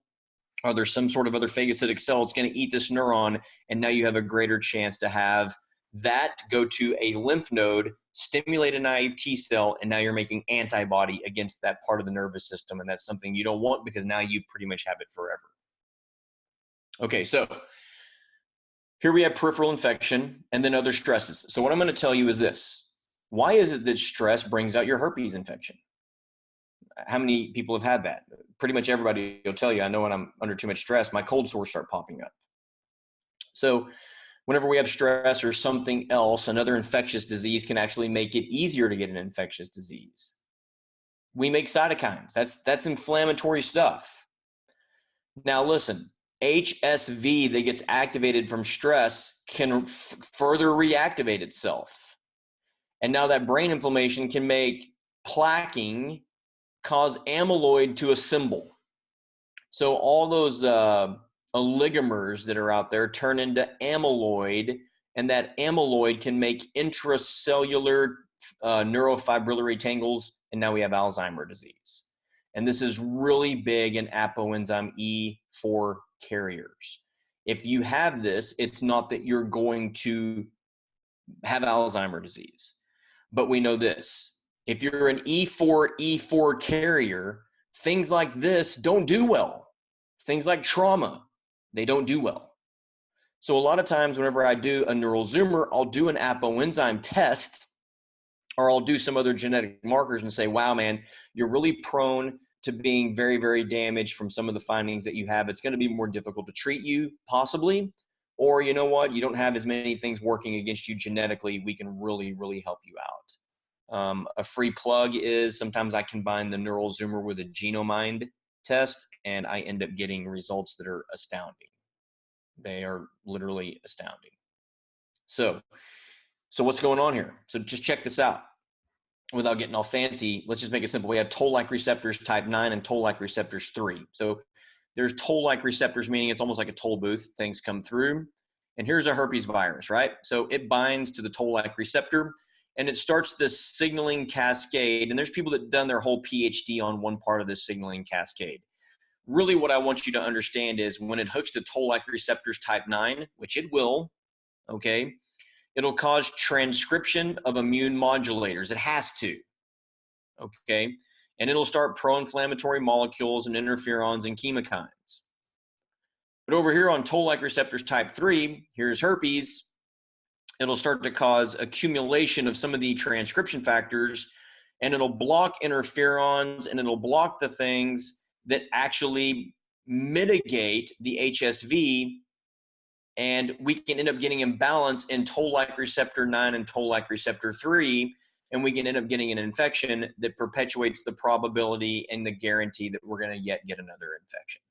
or there's some sort of other phagocytic cell, it's going to eat this neuron, and now you have a greater chance to have that go to a lymph node, stimulate a naive T cell, and now you're making antibody against that part of the nervous system, and that's something you don't want because now you pretty much have it forever. Okay, so here we have peripheral infection and then other stresses. So what I'm going to tell you is this. Why is it that stress brings out your herpes infection? How many people have had that? Pretty much everybody will tell you, I know when I'm under too much stress, my cold sores start popping up. So whenever we have stress or something else, another infectious disease can actually make it easier to get an infectious disease. We make cytokines. That's inflammatory stuff. Now listen, HSV that gets activated from stress can further reactivate itself. And now that brain inflammation can make plaquing cause amyloid to assemble. So all those oligomers that are out there turn into amyloid, and that amyloid can make intracellular neurofibrillary tangles, and now we have Alzheimer's disease. And this is really big in apoenzyme E4 carriers. If you have this, it's not that you're going to have Alzheimer's disease, but we know this. If you're an E4 carrier, things like this don't do well. Things like trauma, they don't do well. So a lot of times whenever I do a neural zoomer, I'll do an apoenzyme test, or I'll do some other genetic markers and say, wow, man, you're really prone to being very, very damaged from some of the findings that you have. It's going to be more difficult to treat you, possibly. Or you know what, you don't have as many things working against you genetically. We can really, really help you out. A free plug is sometimes I combine the neural zoomer with a Genomind test, and I end up getting results that are astounding. They are literally astounding. So what's going on here? So just check this out. Without getting all fancy, let's just make it simple. We have toll-like receptors type 9 and toll-like receptors 3. So there's toll-like receptors, meaning it's almost like a toll booth. Things come through. And here's a herpes virus, right? So it binds to the toll-like receptor, and it starts this signaling cascade. And there's people that have done their whole PhD on one part of this signaling cascade. Really what I want you to understand is when it hooks to toll-like receptors type 9, which it will, okay, it'll cause transcription of immune modulators. It has to, okay? And it'll start pro-inflammatory molecules and interferons and chemokines. But over here on toll-like receptors type 3, here's herpes. It'll start to cause accumulation of some of the transcription factors, and it'll block interferons, and it'll block the things that actually mitigate the HSV, and we can end up getting imbalance in toll-like receptor 9 and toll-like receptor 3, and we can end up getting an infection that perpetuates the probability and the guarantee that we're going to yet get another infection.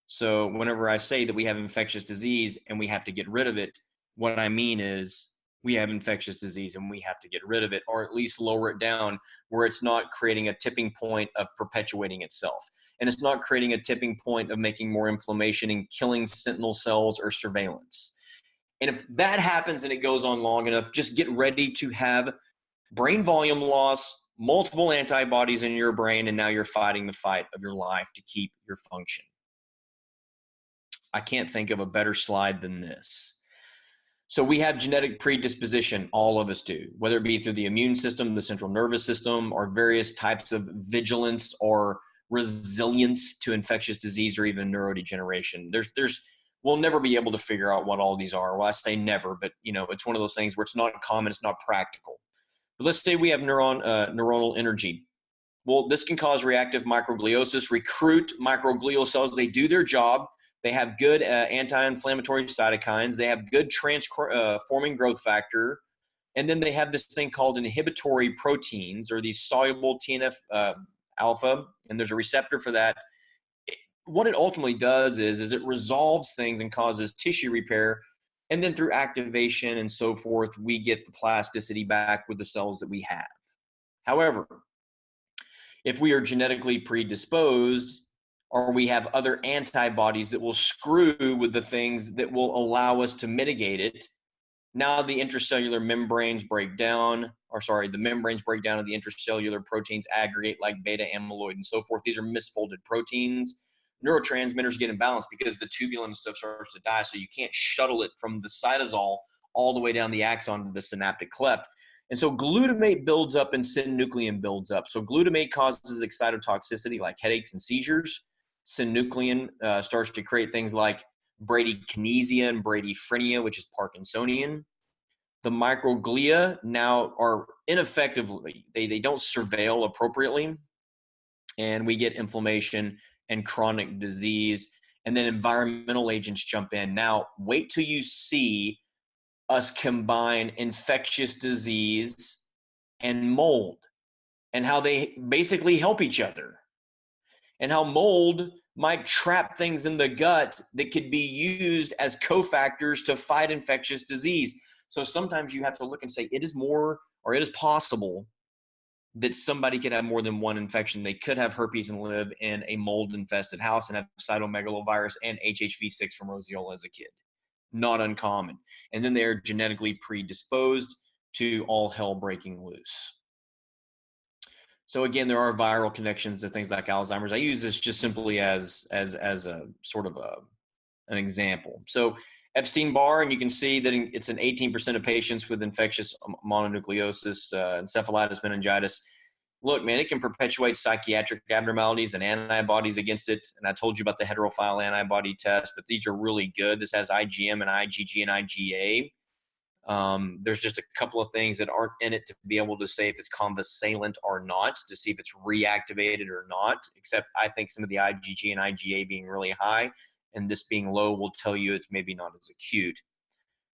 So whenever I say that we have infectious disease and we have to get rid of it, what I mean is we have infectious disease and we have to get rid of it, or at least lower it down where it's not creating a tipping point of perpetuating itself. And it's not creating a tipping point of making more inflammation and killing sentinel cells or surveillance. And if that happens and it goes on long enough, just get ready to have brain volume loss, multiple antibodies in your brain, and now you're fighting the fight of your life to keep your function. I can't think of a better slide than this. So we have genetic predisposition, all of us do, whether it be through the immune system, the central nervous system, or various types of vigilance or resilience to infectious disease or even neurodegeneration. We'll never be able to figure out what all these are. Well, I say never, but it's one of those things where it's not common, it's not practical. But let's say we have neuronal energy. Well, this can cause reactive microgliosis, recruit microglial cells. They do their job. They have good anti-inflammatory cytokines. They have good transforming growth factor. And then they have this thing called inhibitory proteins, or these soluble TNF alpha, and there's a receptor for that. What it ultimately does is it resolves things and causes tissue repair. And then through activation and so forth, we get the plasticity back with the cells that we have. However, if we are genetically predisposed, or we have other antibodies that will screw with the things that will allow us to mitigate it, now the intracellular membranes break down, the membranes break down and the intracellular proteins aggregate like beta amyloid and so forth. These are misfolded proteins. Neurotransmitters get imbalanced because the tubulin stuff starts to die, so you can't shuttle it from the cytosol all the way down the axon to the synaptic cleft. And so glutamate builds up and synuclein builds up. So glutamate causes excitotoxicity like headaches and seizures. Synuclein starts to create things like bradykinesia and bradyphrenia, which is Parkinsonian. The microglia now are ineffectively, they don't surveil appropriately, and we get inflammation and chronic disease, and then environmental agents jump in. Now, wait till you see us combine infectious disease and mold, and how they basically help each other, and how mold might trap things in the gut that could be used as cofactors to fight infectious disease. So sometimes you have to look and say, it is possible that somebody could have more than one infection. They could have herpes and live in a mold-infested house and have cytomegalovirus and HHV6 from roseola as a kid. Not uncommon. And then they're genetically predisposed to all hell breaking loose. So again, there are viral connections to things like Alzheimer's. I use this just simply as a sort of an example. So Epstein-Barr, and you can see that it's in 18% of patients with infectious mononucleosis, encephalitis, meningitis. Look, man, it can perpetuate psychiatric abnormalities and antibodies against it. And I told you about the heterophile antibody test, but these are really good. This has IgM and IgG and IgA. There's just a couple of things that aren't in it to be able to say if it's convalescent or not, to see if it's reactivated or not, except I think some of the IgG and IgA being really high and this being low will tell you it's maybe not as acute.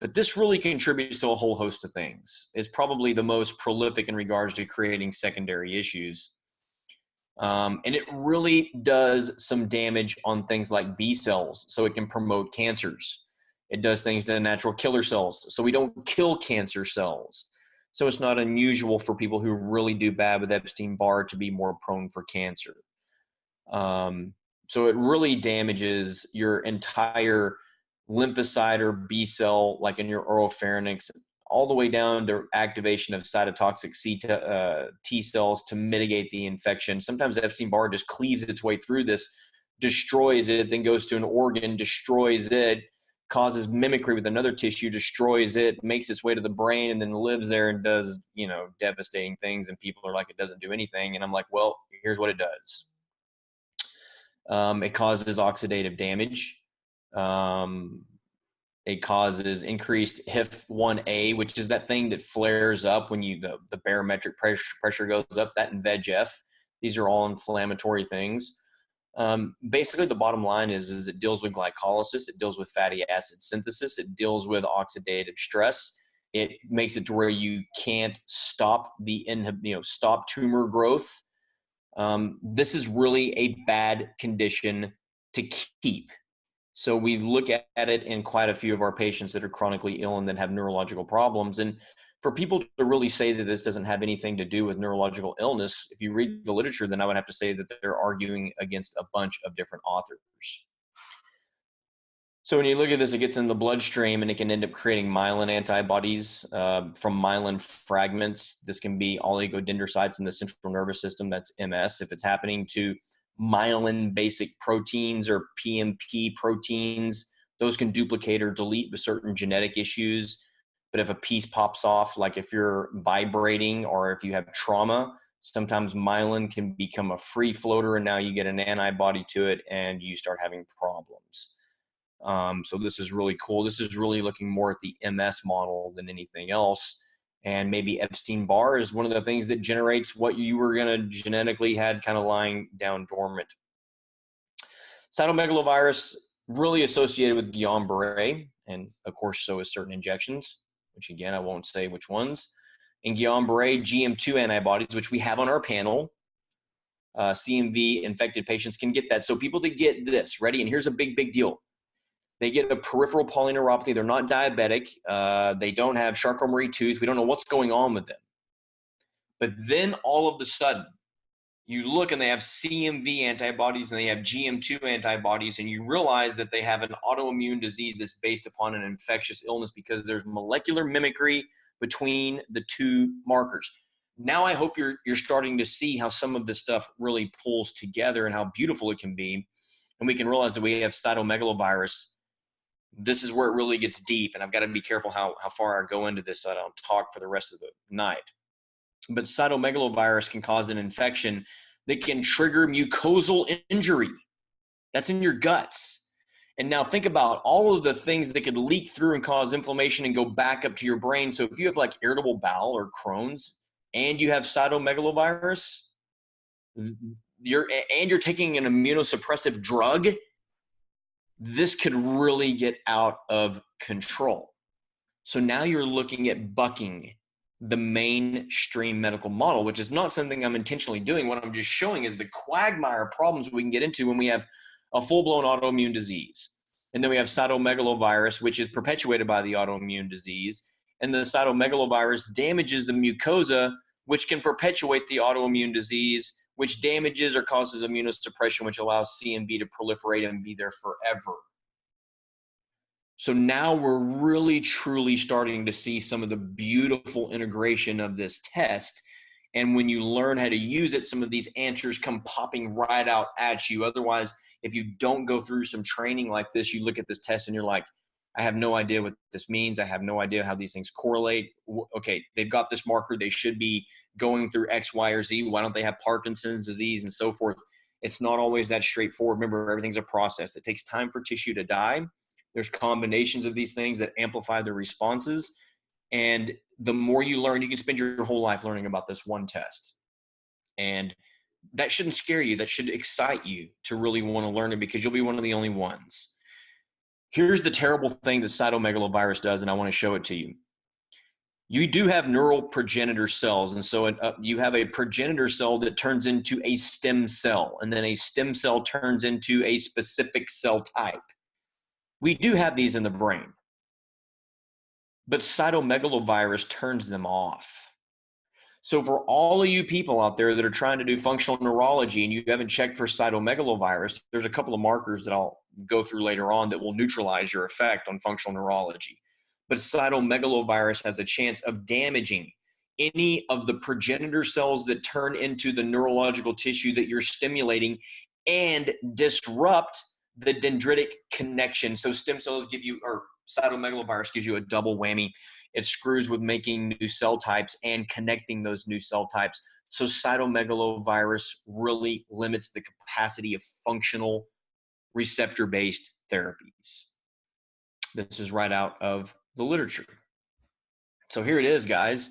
But this really contributes to a whole host of things. It's probably the most prolific in regards to creating secondary issues. And it really does some damage on things like B cells, so it can promote cancers. It does things to natural killer cells, so we don't kill cancer cells. So it's not unusual for people who really do bad with Epstein-Barr to be more prone for cancer. So it really damages your entire lymphocyte or B cell, like in your oropharynx, all the way down to activation of cytotoxic T cells to mitigate the infection. Sometimes Epstein-Barr just cleaves its way through this, destroys it, then goes to an organ, destroys it, causes mimicry with another tissue, destroys it, makes its way to the brain, and then lives there and does, devastating things. And people are like, it doesn't do anything. And I'm like, well, here's what it does. It causes oxidative damage. It causes increased HIF-1A, which is that thing that flares up when the barometric pressure goes up, that and VEGF. These are all inflammatory things. Basically, the bottom line is it deals with glycolysis, it deals with fatty acid synthesis, it deals with oxidative stress. It makes it to where you can't stop stop tumor growth. This is really a bad condition to keep. So we look at it in quite a few of our patients that are chronically ill and that have neurological problems. And for people to really say that this doesn't have anything to do with neurological illness, if you read the literature, then I would have to say that they're arguing against a bunch of different authors. So when you look at this, it gets in the bloodstream and it can end up creating myelin antibodies from myelin fragments. This can be oligodendrocytes in the central nervous system. That's MS. If it's happening to myelin basic proteins or PMP proteins, those can duplicate or delete with certain genetic issues. But if a piece pops off, like if you're vibrating or if you have trauma, sometimes myelin can become a free floater and now you get an antibody to it and you start having problems. So this is really cool. This is really looking more at the MS model than anything else. And maybe Epstein-Barr is one of the things that generates what you were going to genetically had kind of lying down dormant. Cytomegalovirus really associated with Guillain-Barré, and of course, so is certain injections, which again, I won't say which ones, and Guillain-Barré GM2 antibodies, which we have on our panel. CMV infected patients can get that. So people that get this, ready, and here's a big deal. They get a peripheral polyneuropathy. They're not diabetic. They don't have Charcot-Marie tooth. We don't know what's going on with them. But then all of a sudden, you look and they have CMV antibodies and they have GM2 antibodies, and you realize that they have an autoimmune disease that's based upon an infectious illness because there's molecular mimicry between the two markers. Now I hope you're starting to see how some of this stuff really pulls together and how beautiful it can be. And we can realize that we have cytomegalovirus. This is where it really gets deep, and I've got to be careful how far I go into this so I don't talk for the rest of the night. But cytomegalovirus can cause an infection that can trigger mucosal injury. That's in your guts. And now think about all of the things that could leak through and cause inflammation and go back up to your brain. So if you have like irritable bowel or Crohn's and you have cytomegalovirus, you're taking an immunosuppressive drug, this could really get out of control. So now you're looking at bucking the mainstream medical model, which is not something I'm intentionally doing. What I'm just showing is the quagmire problems we can get into when we have a full-blown autoimmune disease. And then we have cytomegalovirus, which is perpetuated by the autoimmune disease. And the cytomegalovirus damages the mucosa, which can perpetuate the autoimmune disease, which damages or causes immunosuppression, which allows CMV to proliferate and be there forever. So now we're really, truly starting to see some of the beautiful integration of this test. And when you learn how to use it, some of these answers come popping right out at you. Otherwise, if you don't go through some training like this, you look at this test and you're like, I have no idea what this means. I have no idea how these things correlate. Okay, they've got this marker. They should be going through X, Y, or Z. Why don't they have Parkinson's disease and so forth? It's not always that straightforward. Remember, everything's a process. It takes time for tissue to die. There's combinations of these things that amplify the responses. And the more you learn, you can spend your whole life learning about this one test. And that shouldn't scare you. That should excite you to really want to learn it because you'll be one of the only ones. Here's the terrible thing that cytomegalovirus does, and I want to show it to you. You do have neural progenitor cells, and so you have a progenitor cell that turns into a stem cell, and then a stem cell turns into a specific cell type. We do have these in the brain, but cytomegalovirus turns them off. So for all of you people out there that are trying to do functional neurology and you haven't checked for cytomegalovirus, there's a couple of markers that I'll go through later on that will neutralize your effect on functional neurology. But cytomegalovirus has a chance of damaging any of the progenitor cells that turn into the neurological tissue that you're stimulating and disrupt the dendritic connection. So stem cells give you, or cytomegalovirus gives you a double whammy. It screws with making new cell types and connecting those new cell types. So cytomegalovirus really limits the capacity of functional receptor-based therapies. This is right out of the literature. So here it is, guys.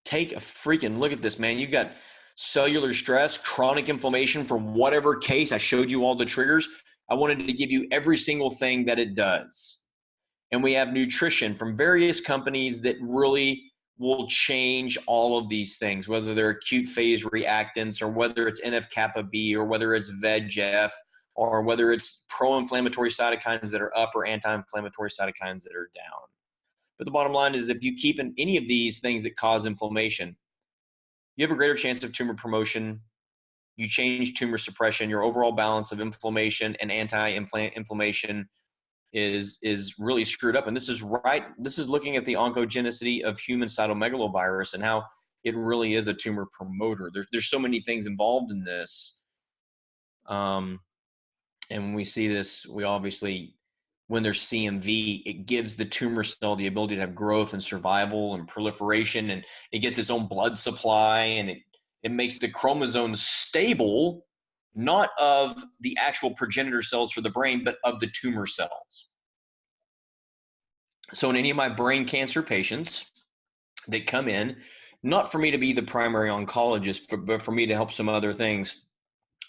Take a freaking look at this, man. You've got cellular stress, chronic inflammation for whatever case. I showed you all the triggers. I wanted to give you every single thing that it does. And we have nutrition from various companies that really will change all of these things, whether they're acute phase reactants or whether it's NF-kappa B or whether it's VEGF or whether it's pro-inflammatory cytokines that are up or anti-inflammatory cytokines that are down. But the bottom line is if you keep in any of these things that cause inflammation, you have a greater chance of tumor promotion. You change tumor suppression, your overall balance of inflammation and anti-inflammation is really screwed up. And this is looking at the oncogenicity of human cytomegalovirus and how it really is a tumor promoter. There's so many things involved in this. And when we see this, we obviously, when there's CMV, it gives the tumor cell the ability to have growth and survival and proliferation, and it gets its own blood supply, and it makes the chromosomes stable, not of the actual progenitor cells for the brain, but of the tumor cells. So in any of my brain cancer patients that come in, not for me to be the primary oncologist, but for me to help some other things,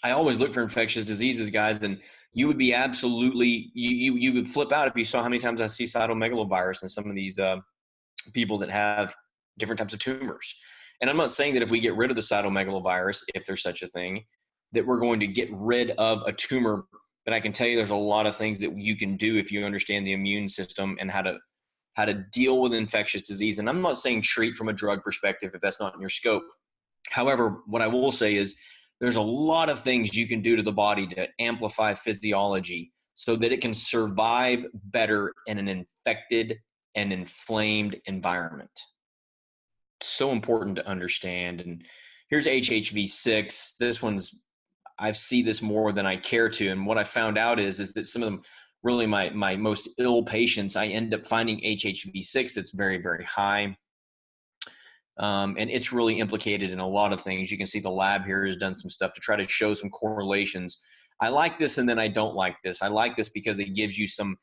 I always look for infectious diseases, guys, and you would be absolutely, you would flip out if you saw how many times I see cytomegalovirus in some of these people that have different types of tumors. And I'm not saying that if we get rid of the cytomegalovirus, if there's such a thing, that we're going to get rid of a tumor. But I can tell you there's a lot of things that you can do if you understand the immune system and how to deal with infectious disease. And I'm not saying treat from a drug perspective if that's not in your scope. However, what I will say is there's a lot of things you can do to the body to amplify physiology so that it can survive better in an infected and inflamed environment. So important to understand. And here's HHV6. This one's, I see this more than I care to. And what I found out is that some of them, really my most ill patients, I end up finding HHV6 that's very, very high. And it's really implicated in a lot of things. You can see the lab here has done some stuff to try to show some correlations. I like this, and then I don't like this. I like this because it gives you some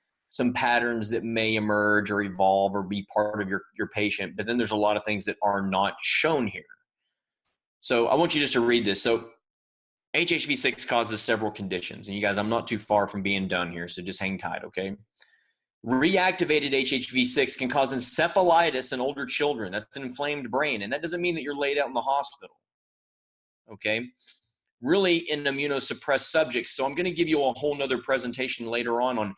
patterns that may emerge or evolve or be part of your patient. But then there's a lot of things that are not shown here. So I want you just to read this. So HHV6 causes several conditions. And you guys, I'm not too far from being done here, so just hang tight, okay? Reactivated HHV6 can cause encephalitis in older children. That's an inflamed brain. And that doesn't mean that you're laid out in the hospital, okay? Really in immunosuppressed subjects. So I'm going to give you a whole nother presentation later on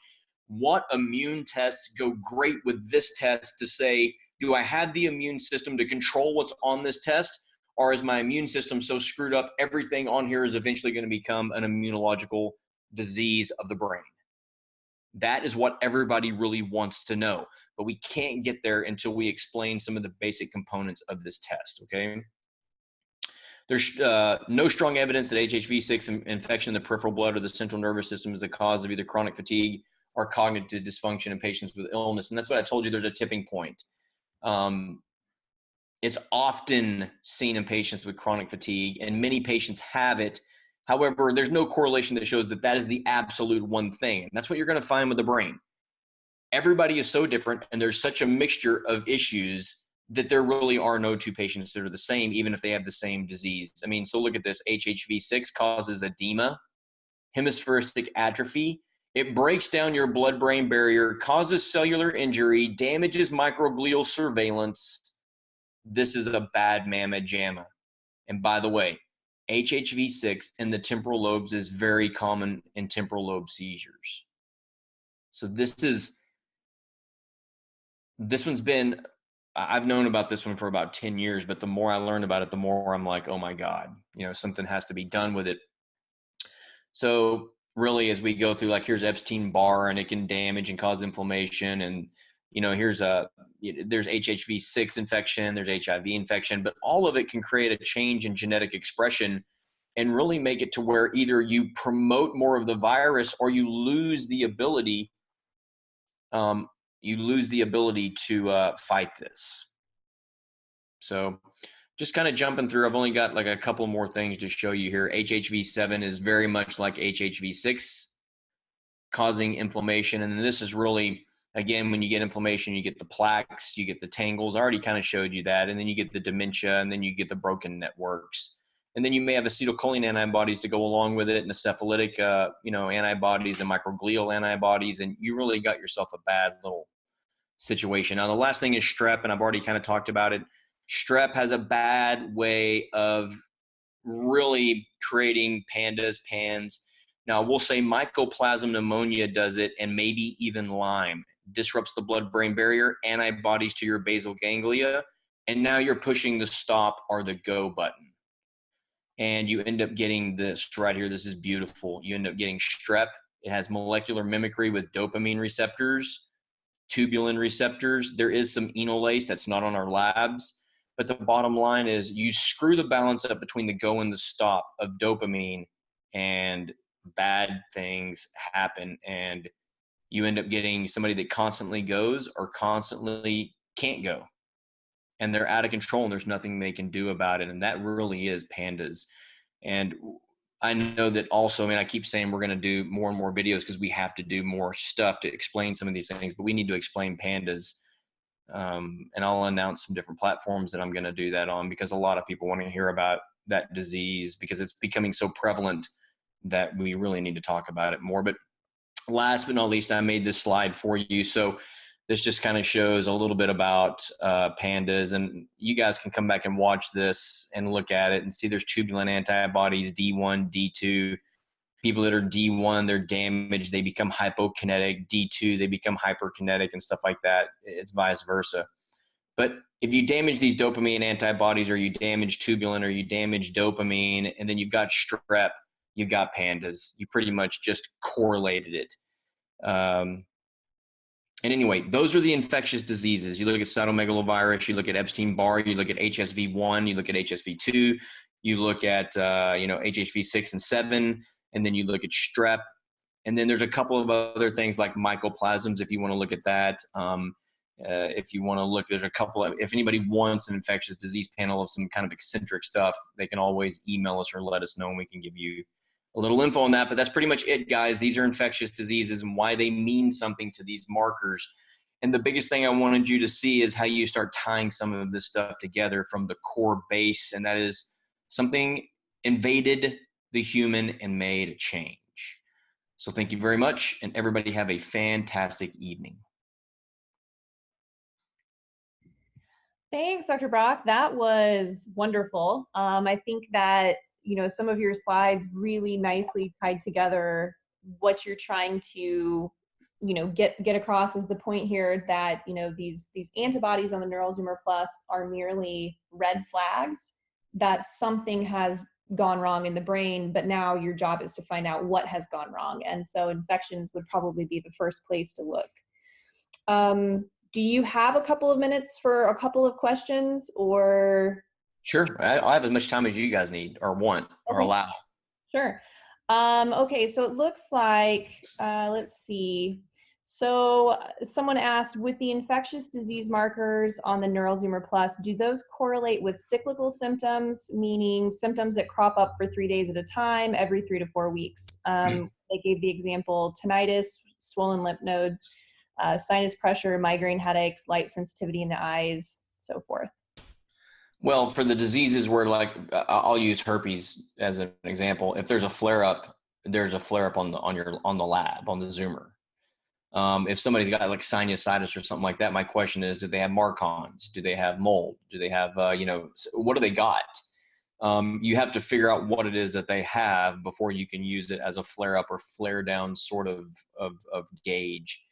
what immune tests go great with this test to say, do I have the immune system to control what's on this test? Or is my immune system so screwed up, everything on here is eventually going to become an immunological disease of the brain? That is what everybody really wants to know. But we can't get there until we explain some of the basic components of this test, okay? There's no strong evidence that HHV6 infection in the peripheral blood or the central nervous system is a cause of either chronic fatigue or cognitive dysfunction in patients with illness. And that's what I told you, there's a tipping point. It's often seen in patients with chronic fatigue, and many patients have it. However, there's no correlation that shows that that is the absolute one thing. And that's what you're going to find with the brain. Everybody is so different, and there's such a mixture of issues that there really are no two patients that are the same, even if they have the same disease. I mean, so look at this. HHV6 causes edema, hemispheric atrophy. It breaks down your blood-brain barrier, causes cellular injury, damages microglial surveillance. This is a bad mamma jamma. And by the way, HHV6 in the temporal lobes is very common in temporal lobe seizures. So this one's been, I've known about this one for about 10 years, but the more I learn about it, the more I'm like, oh my God, something has to be done with it. So really, as we go through, like, here's Epstein-Barr, and it can damage and cause inflammation. And, there's HHV6 infection, there's HIV infection, but all of it can create a change in genetic expression and really make it to where either you promote more of the virus or you lose the ability to fight this. So just kind of jumping through, I've only got like a couple more things to show you here. HHV7 is very much like HHV6, causing inflammation. And this is really, again, when you get inflammation, you get the plaques, you get the tangles. I already kind of showed you that. And then you get the dementia, and then you get the broken networks. And then you may have acetylcholine antibodies to go along with it, and encephalitic, antibodies and microglial antibodies. And you really got yourself a bad little situation. Now, the last thing is strep, and I've already kind of talked about it. Strep has a bad way of really creating PANDAS, PANS. Now, we'll say mycoplasma pneumonia does it, and maybe even Lyme. Disrupts the blood-brain barrier, antibodies to your basal ganglia, and now you're pushing the stop or the go button. And you end up getting this right here. This is beautiful. You end up getting strep. It has molecular mimicry with dopamine receptors, tubulin receptors. There is some enolase that's not on our labs. But the bottom line is you screw the balance up between the go and the stop of dopamine, and bad things happen. And you end up getting somebody that constantly goes or constantly can't go. And they're out of control, and there's nothing they can do about it. And that really is PANDAS. And I know that also, I keep saying we're going to do more and more videos because we have to do more stuff to explain some of these things, but we need to explain PANDAS. And I'll announce some different platforms that I'm going to do that on, because a lot of people want to hear about that disease because it's becoming so prevalent that we really need to talk about it more. But last but not least, I made this slide for you. So this just kind of shows a little bit about PANDAS, and you guys can come back and watch this and look at it and see there's tubular antibodies, D1, D2. People that are D1, they're damaged, they become hypokinetic. D2, they become hyperkinetic and stuff like that. It's vice versa. But if you damage these dopamine antibodies, or you damage tubulin, or you damage dopamine, and then you've got strep, you've got PANDAS. You pretty much just correlated it. And anyway, those are the infectious diseases. You look at cytomegalovirus, you look at Epstein-Barr, you look at HSV1, you look at HSV2, you look at HHV6 and 7, and then you look at strep. And then there's a couple of other things like mycoplasms, if you want to look at that. If you want to look, there's a couple of, if anybody wants an infectious disease panel of some kind of eccentric stuff, they can always email us or let us know, and we can give you a little info on that. But that's pretty much it, guys. These are infectious diseases and why they mean something to these markers. And the biggest thing I wanted you to see is how you start tying some of this stuff together from the core base, and that is something invaded the human and made a change. So thank you very much, and everybody have a fantastic evening.
Thanks, Dr. Brock. That was wonderful. I think that, some of your slides really nicely tied together what you're trying to, get across as the point here that, these antibodies on the NeuroZoomer Plus are merely red flags that something has gone wrong in the brain, but now your job is to find out what has gone wrong. And so infections would probably be the first place to look. Do you have a couple of minutes for a couple of questions, or?
Sure. I have as much time as you guys need or want or allow.
Sure. Okay, so it looks like, let's see. So someone asked, with the infectious disease markers on the NeuroZoomer Plus, do those correlate with cyclical symptoms, meaning symptoms that crop up for 3 days at a time, every 3 to 4 weeks? They gave the example tinnitus, swollen lymph nodes, sinus pressure, migraine headaches, light sensitivity in the eyes, so forth.
Well, for the diseases where, like, I'll use herpes as an example. If there's a flare up, there's a flare up on the lab, on the Zoomer. If somebody's got like sinusitis or something like that, my question is, do they have Marcons? Do they have mold? Do they have, what do they got? You have to figure out what it is that they have before you can use it as a flare up or flare down sort of gauge.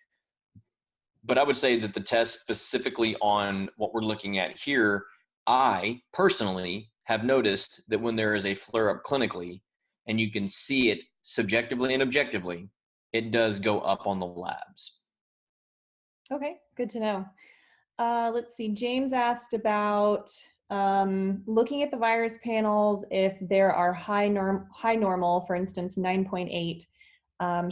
But I would say that the test specifically on what we're looking at here, I personally have noticed that when there is a flare up clinically and you can see it subjectively and objectively, it does go up on the labs. Okay, good to know. Let's see, James asked about looking at the virus panels, if there are high normal, for instance, 9.8,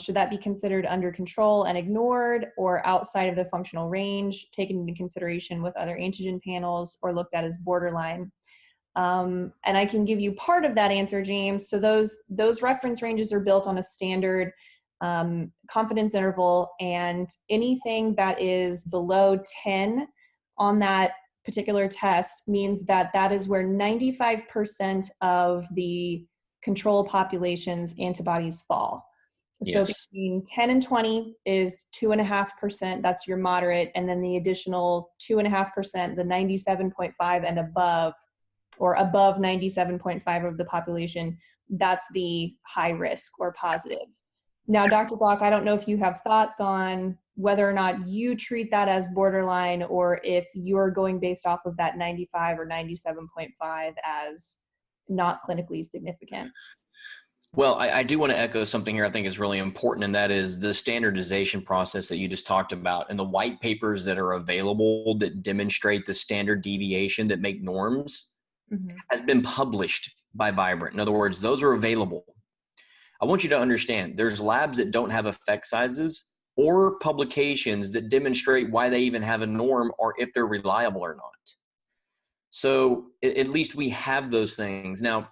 should that be considered under control and ignored, or outside of the functional range, taken into consideration with other antigen panels, or looked at as borderline? And I can give you part of that answer, James. So those reference ranges are built on a standard confidence interval, and anything that is below 10 on that particular test means that that is where 95% of the control population's antibodies fall. So Yes.
between 10 and 20 is 2.5%, that's your moderate, and then the additional 2.5%, the 97.5 and above, or above 97.5 of the population, that's the high risk or positive. Now, Dr. Block, I don't know if you have thoughts on whether or not you treat that as borderline, or if you're going based off of that 95 or 97.5 as not clinically significant.
Well, I do want to echo something here I think is really important, and that is the standardization process that you just talked about, and the white papers that are available that demonstrate the standard deviation that make norms has been published by Vibrant. In other words, those are available. I want you to understand there's labs that don't have effect sizes or publications that demonstrate why they even have a norm or if they're reliable or not. So at least we have those things. Now,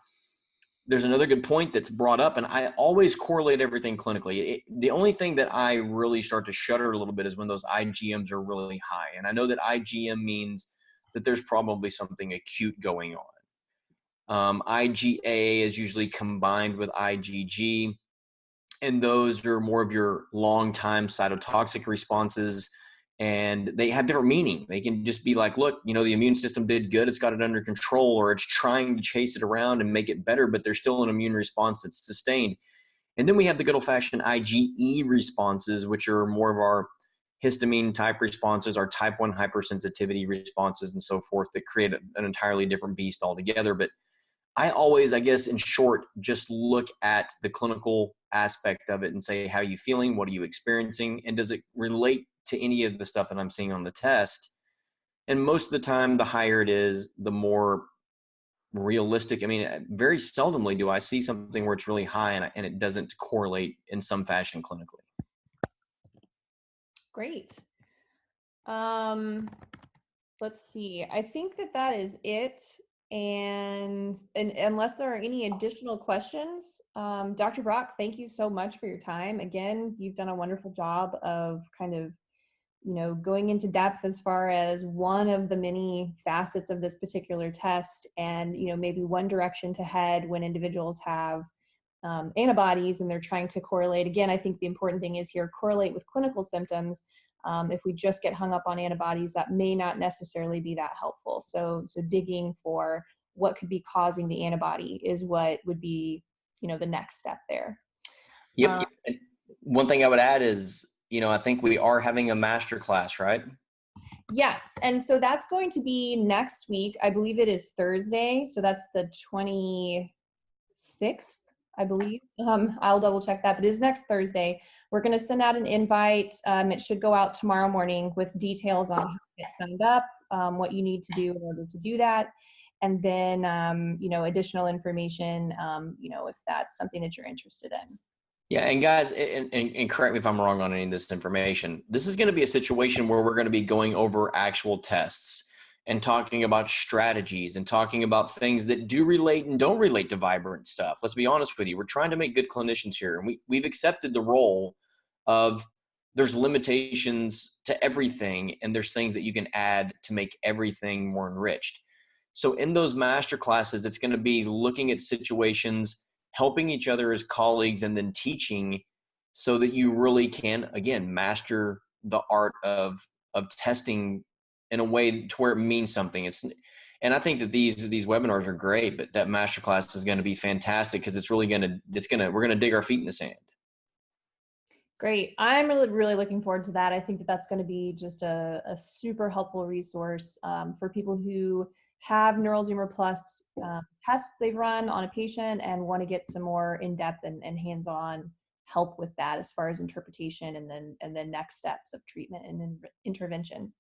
there's another good point that's brought up, and I always correlate everything clinically. The only thing that I really start to shudder a little bit is when those IgMs are really high. And I know that IgM means that there's probably something acute going on. IgA is usually combined with IgG, and those are more of your long-time cytotoxic responses. and they have different meaning. They can just be like, look, you know, the immune system did good, it's got it under control, or it's trying to chase it around and make it better, but there's still an immune response that's sustained. And then we have the good old-fashioned IgE responses, which are more of our histamine type responses, our type 1 hypersensitivity responses, and so forth, that create an entirely different beast altogether. But I always, I guess, in short, just look at the clinical aspect of it and say, how are you feeling? What are you experiencing? And does it relate to any of the stuff that I'm seeing on the test? And most of the time, the higher it is, the more realistic. I mean, very seldomly do I see something where it's really high and it doesn't correlate in some fashion clinically.
Great. Let's see. I think that is it. And unless there are any additional questions, Dr. Brock, thank you so much for your time. Again, you've done a wonderful job of kind of, you know, going into depth as far as one of the many facets of this particular test, and, you know, maybe one direction to head when individuals have antibodies and they're trying to correlate. Again, I think the important thing is here, correlate with clinical symptoms. If we just get hung up on antibodies, that may not necessarily be that helpful. So digging for what could be causing the antibody is what would be, you know, the next step there.
Yep. And one thing I would add is, you know, I think we are having a master class, right?
Yes. And so that's going to be next week. I believe it is Thursday. So that's the 26th, I believe. I'll double check that, but it is next Thursday. We're going to send out an invite. It should go out tomorrow morning with details on how to get signed up, what you need to do in order to do that. And then, you know, additional information, you know, if that's something that you're interested in.
Yeah, and guys, and correct me if I'm wrong on any of this information. This is going to be a situation where we're going to be going over actual tests and talking about strategies and talking about things that do relate and don't relate to vibrant stuff. Let's be honest with you. We're trying to make good clinicians here, and we've accepted the role of there's limitations to everything, and there's things that you can add to make everything more enriched. So in those master classes, it's going to be looking at situations, helping each other as colleagues, and then teaching so that you really can, again, master the art of testing in a way to where it means something. And I think that these webinars are great, but that masterclass is going to be fantastic because we're going to dig our feet in the sand.
Great. I'm really looking forward to that. I think that that's going to be just a super helpful resource for people who have NeuralZoomer Plus tests they've run on a patient and want to get some more in-depth and hands-on help with that as far as interpretation and then next steps of treatment and intervention.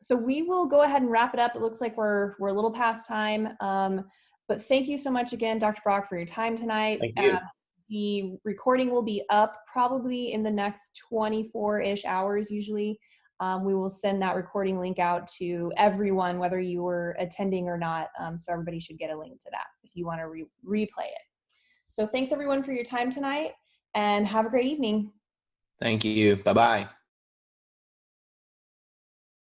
So we will go ahead and wrap it up. It looks like we're a little past time, but thank you so much again, Dr. Brock, for your time tonight.
Thank you.
The recording will be up probably in the next 24-ish hours usually. We will send that recording link out to everyone, whether you were attending or not. So everybody should get a link to that if you want to replay it. So thanks everyone for your time tonight and have a great evening.
Thank you. Bye-bye.